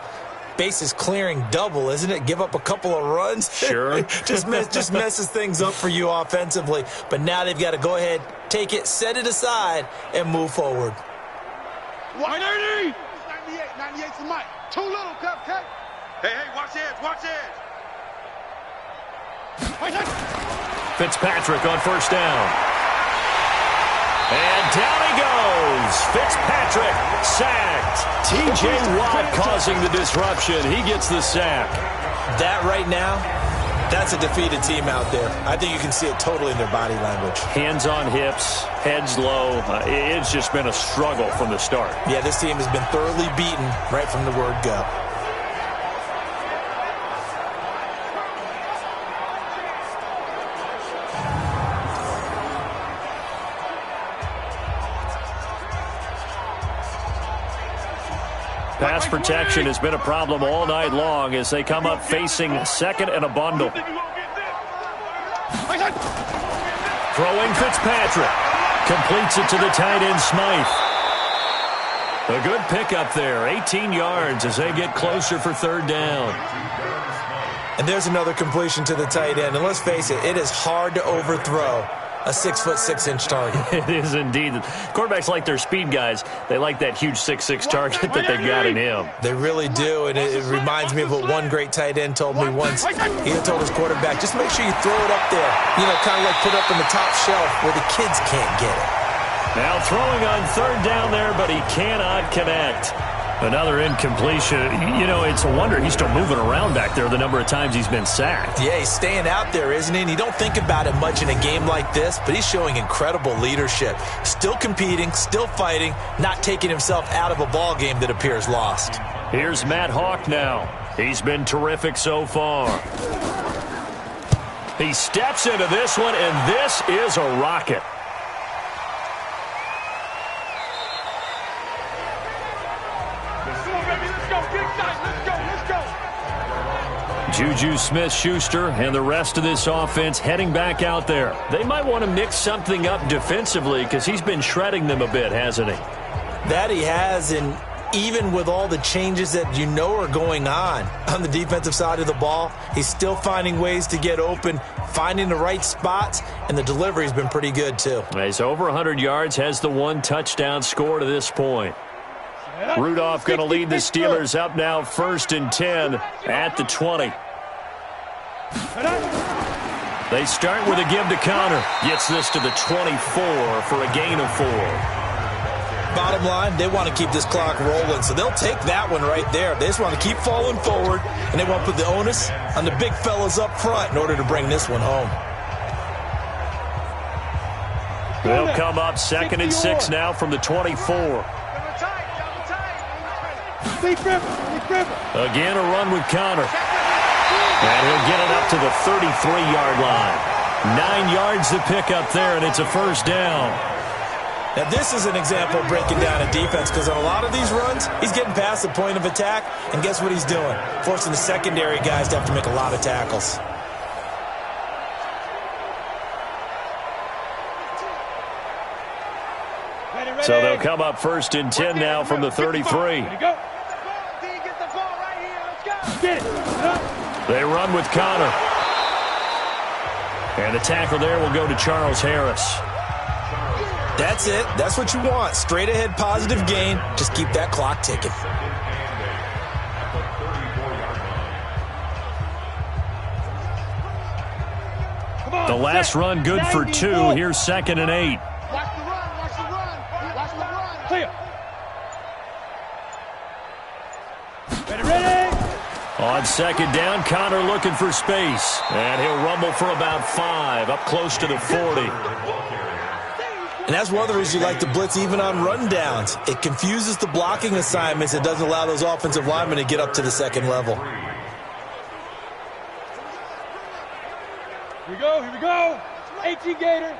bases clearing double, isn't it? Give up a couple of runs. Sure. just messes things up for you offensively. But now they've got to go ahead, take it, set it aside, and move forward. 180! 98's the mic. Too little, Cupcake. Hey, watch edge, watch edge. Fitzpatrick on first down. And down he goes. Fitzpatrick sacked. T.J. Watt causing the disruption. He gets the sack. That right now, that's a defeated team out there. I think you can see it totally in their body language. Hands on hips, heads low. It's just been a struggle from the start. Yeah, this team has been thoroughly beaten right from the word go. Pass protection has been a problem all night long as they come up facing second and a bundle. Throwing Fitzpatrick. Completes it to the tight end Smythe. A good pickup there. 18 yards as they get closer for third down. And there's another completion to the tight end. And let's face it, it is hard to overthrow a 6'6" target. It is indeed. Quarterbacks like their speed guys. They like that huge 6'6" target that they've got in him. They really do, and it reminds me of what one great tight end told me once. He had told his quarterback, just make sure you throw it up there. You know, kind of like put up in the top shelf where the kids can't get it. Now throwing on third down there, but he cannot connect. Another incompletion. You know, it's a wonder he's still moving around back there the number of times he's been sacked. Yeah, he's staying out there, isn't he? And you don't think about it much in a game like this, but he's showing incredible leadership. Still competing, still fighting, not taking himself out of a ball game that appears lost. Here's Matt Hawk now. He's been terrific so far. He steps into this one, and this is a rocket. Juju Smith-Schuster and the rest of this offense heading back out there. They might want to mix something up defensively because he's been shredding them a bit, hasn't he? That he has, and even with all the changes that you know are going on the defensive side of the ball, he's still finding ways to get open, finding the right spots, and the delivery's been pretty good too. He's over 100 yards, has the one touchdown score to this point. Rudolph going to lead the Steelers up now 1st and 10 at the 20. They start with a give to Connor. Gets this to the 24 for a gain of 4. Bottom line, they want to keep this clock rolling, so they'll take that one right there. They just want to keep falling forward, and they want to put the onus on the big fellas up front in order to bring this one home. They'll come up 2nd and 6 now from the 24. Again, a run with Connor. And he'll get it up to the 33-yard line. 9 yards to pick up there, and it's a first down. Now, this is an example of breaking down a defense because on a lot of these runs, he's getting past the point of attack, and guess what he's doing? Forcing the secondary guys to have to make a lot of tackles. So they'll come up 1st and 10 now from the 33. They run with Connor. And the tackle there will go to Charles Harris. That's it. That's what you want. Straight ahead positive gain. Just keep that clock ticking. The last run good for 2. Here's 2nd and 8. Watch the run, watch the run, watch the run. Clear. Ready. On 2nd down, Connor looking for space. And he'll rumble for about 5, up close to the 40. And that's one of the reasons you like to blitz even on run downs. It confuses the blocking assignments. It doesn't allow those offensive linemen to get up to the second level. Here we go. 18 Gator.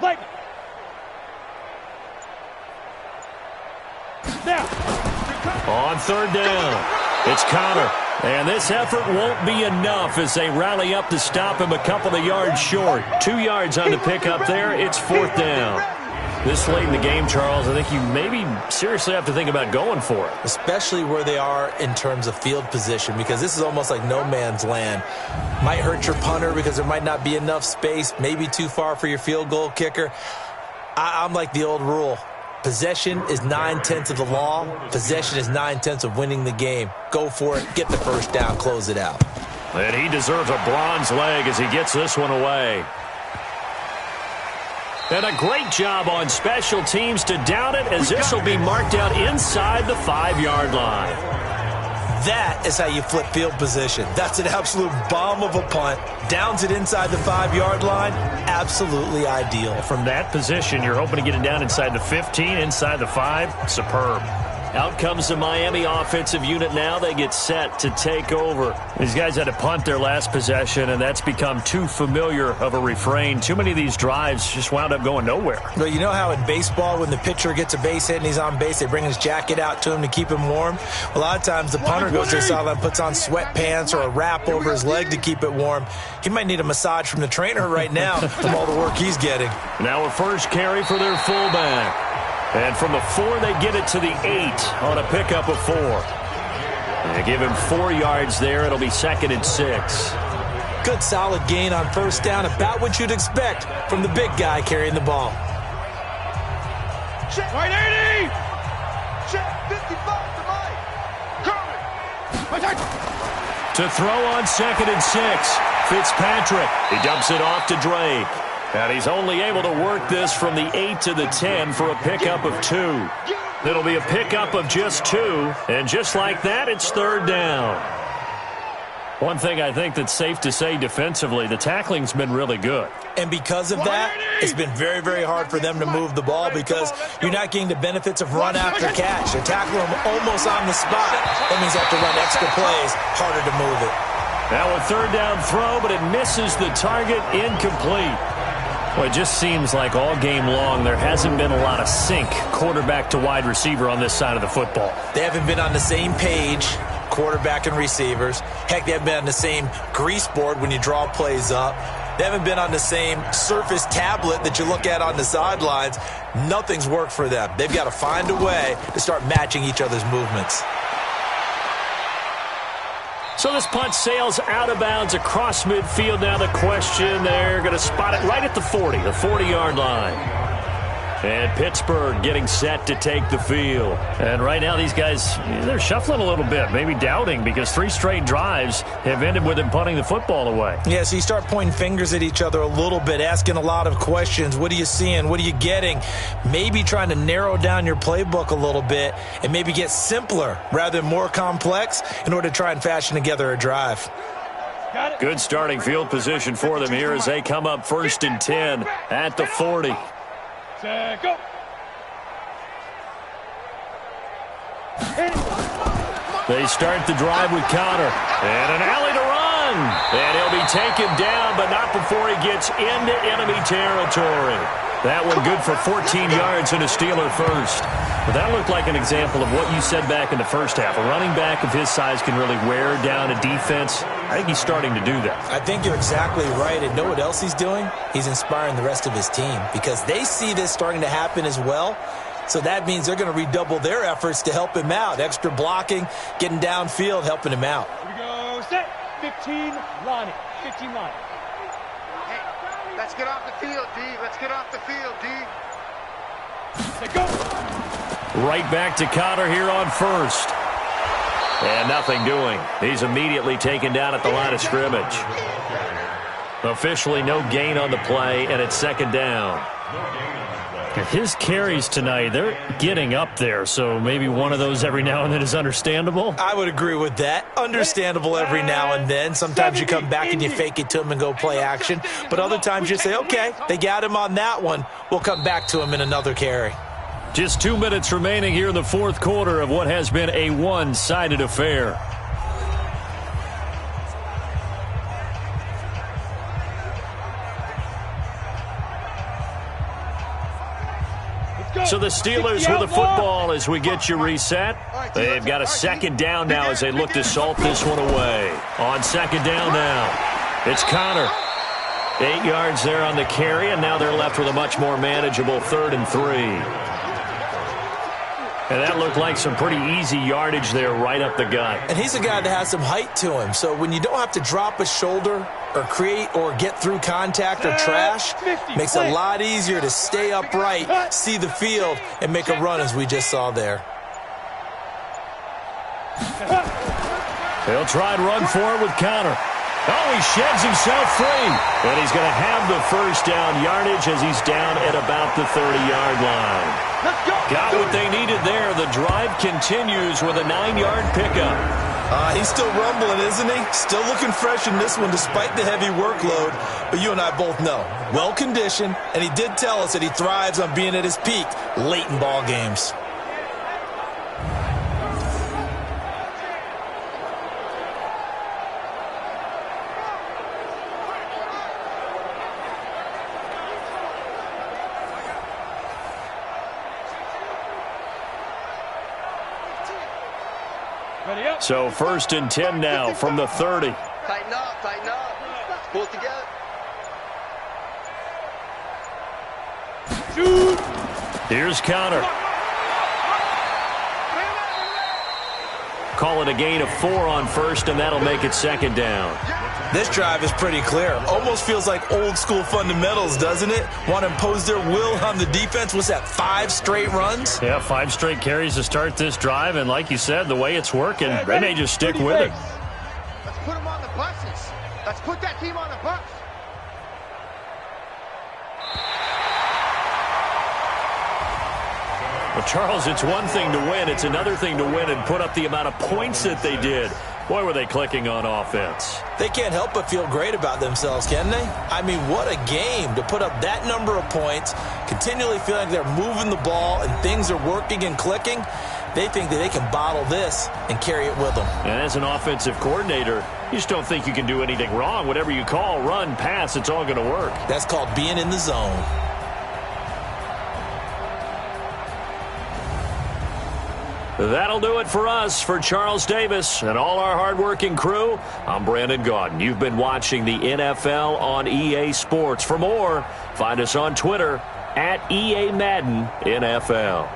Lightning. Now. On 3rd down, it's Connor. And this effort won't be enough as they rally up to stop him a couple of yards short. 2 yards on the pickup there. It's 4th down. This late in the game, Charles, I think you maybe seriously have to think about going for it. Especially where they are in terms of field position, because this is almost like no man's land. Might hurt your punter because there might not be enough space, maybe too far for your field goal kicker. I'm like the old rule. Possession is 9/10 of the law. Possession is 9/10 of winning the game. Go for it. Get the first down. Close it out. And he deserves a bronze leg as he gets this one away. And a great job on special teams to down it, as this will be marked out inside the 5-yard line. That is how you flip field position. That's an absolute bomb of a punt. Downs it inside the 5-yard line. Absolutely ideal. From that position, you're hoping to get it down inside the 15, inside the 5. Superb. Out comes the Miami offensive unit now. They get set to take over. These guys had to punt their last possession, and that's become too familiar of a refrain. Too many of these drives just wound up going nowhere. Well, you know how in baseball, when the pitcher gets a base hit and he's on base, they bring his jacket out to him to keep him warm? A lot of times the punter goes to the sideline, puts on sweatpants or a wrap over his leg to keep it warm. He might need a massage from the trainer right now from all the work he's getting. Now a first carry for their fullback. And from the 4, they get it to the 8 on a pickup of 4. They give him 4 yards there. It'll be 2nd and 6. Good solid gain on first down, about what you'd expect from the big guy carrying the ball. Check. Right 80. Check 55 to Mike. Coming. To throw on 2nd and 6. Fitzpatrick. He dumps it off to Drake. And he's only able to work this from the 8 to the 10 for a pickup of 2. It'll be a pickup of just 2. And just like that, it's 3rd down. One thing I think that's safe to say defensively, the tackling's been really good. And because of that, it's been very, very hard for them to move the ball because you're not getting the benefits of run after catch. They're tackling them almost on the spot. That means they have to run extra plays, harder to move it. Now a 3rd down throw, but it misses the target, incomplete. Well, it just seems like all game long there hasn't been a lot of sync quarterback to wide receiver on this side of the football. They haven't been on the same page, quarterback and receivers. Heck, they haven't been on the same grease board when you draw plays up. They haven't been on the same Surface tablet that you look at on the sidelines. Nothing's worked for them. They've got to find a way to start matching each other's movements. So this punt sails out of bounds across midfield. Now the question, they're going to spot it right at the 40, the 40-yard line. And Pittsburgh getting set to take the field. And right now these guys, they're shuffling a little bit, maybe doubting, because 3 straight drives have ended with them punting the football away. Yeah, so you start pointing fingers at each other a little bit, asking a lot of questions. What are you seeing? What are you getting? Maybe trying to narrow down your playbook a little bit and maybe get simpler rather than more complex in order to try and fashion together a drive. Good starting field position for them here as they come up 1st and 10 at the 40. Go. They start the drive with Connor. And an alley to run. And he'll be taken down, but not before he gets into enemy territory. That one good for 14 yards and a Steeler first. But that looked like an example of what you said back in the first half. A running back of his size can really wear down a defense. I think he's starting to do that. I think you're exactly right. And know what else he's doing? He's inspiring the rest of his team because they see this starting to happen as well. So that means they're going to redouble their efforts to help him out. Extra blocking, getting downfield, helping him out. Here we go. Set. 15 line. 15 line. Hey, let's get off the field, D. Let's get off the field, D. Set, go. Right back to Connor here on 1st. And nothing doing. He's immediately taken down at the line of scrimmage. Officially no gain on the play, and it's 2nd down. His carries tonight, they're getting up there, so maybe one of those every now and then is understandable. I would agree with that. Understandable every now and then. Sometimes you come back and you fake it to him and go play action. But other times you say, okay, they got him on that one. We'll come back to him in another carry. Just 2 minutes remaining here in the 4th quarter of what has been a one-sided affair. So the Steelers with the football as we get you reset. They've got a 2nd down now as they look to salt this one away. On 2nd down now, it's Connor. 8 yards there on the carry, and now they're left with a much more manageable 3rd and 3. And that looked like some pretty easy yardage there right up the gut. And he's a guy that has some height to him, so when you don't have to drop a shoulder or create or get through contact or trash, makes it a lot easier to stay upright, see the field, and make a run as we just saw there. He'll try and run forward with counter. Oh, he sheds himself free. And he's going to have the first down yardage as he's down at about the 30-yard line. Got what they needed there. The drive continues with a 9-yard pickup. He's still rumbling, isn't he? Still looking fresh in this one despite the heavy workload. But you and I both know, well-conditioned, and he did tell us that he thrives on being at his peak late in ball games. So 1st and 10 now from the 30. Tighten up, tighten up. Pull it together. Shoot. Here's counter. Call it a gain of 4 on 1st, and that'll make it 2nd down. This drive is pretty clear. Almost feels like old-school fundamentals, doesn't it? Want to impose their will on the defense. What's that, 5 straight runs? Yeah, 5 straight carries to start this drive, and like you said, the way it's working, they may just stick with it. Let's put them on the buses. Let's put that team on the bus. Well, Charles, it's one thing to win. It's another thing to win and put up the amount of points that they did. Boy, were they clicking on offense. They can't help but feel great about themselves, can they? I mean, what a game to put up that number of points, continually feeling like they're moving the ball and things are working and clicking. They think that they can bottle this and carry it with them. And as an offensive coordinator, you just don't think you can do anything wrong. Whatever you call, run, pass, it's all going to work. That's called being in the zone. That'll do it for us. For Charles Davis and all our hardworking crew, I'm Brandon Gaudin. You've been watching the NFL on EA Sports. For more, find us on Twitter at EA Madden NFL.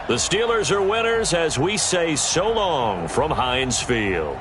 The Steelers are winners as we say so long from Heinz Field.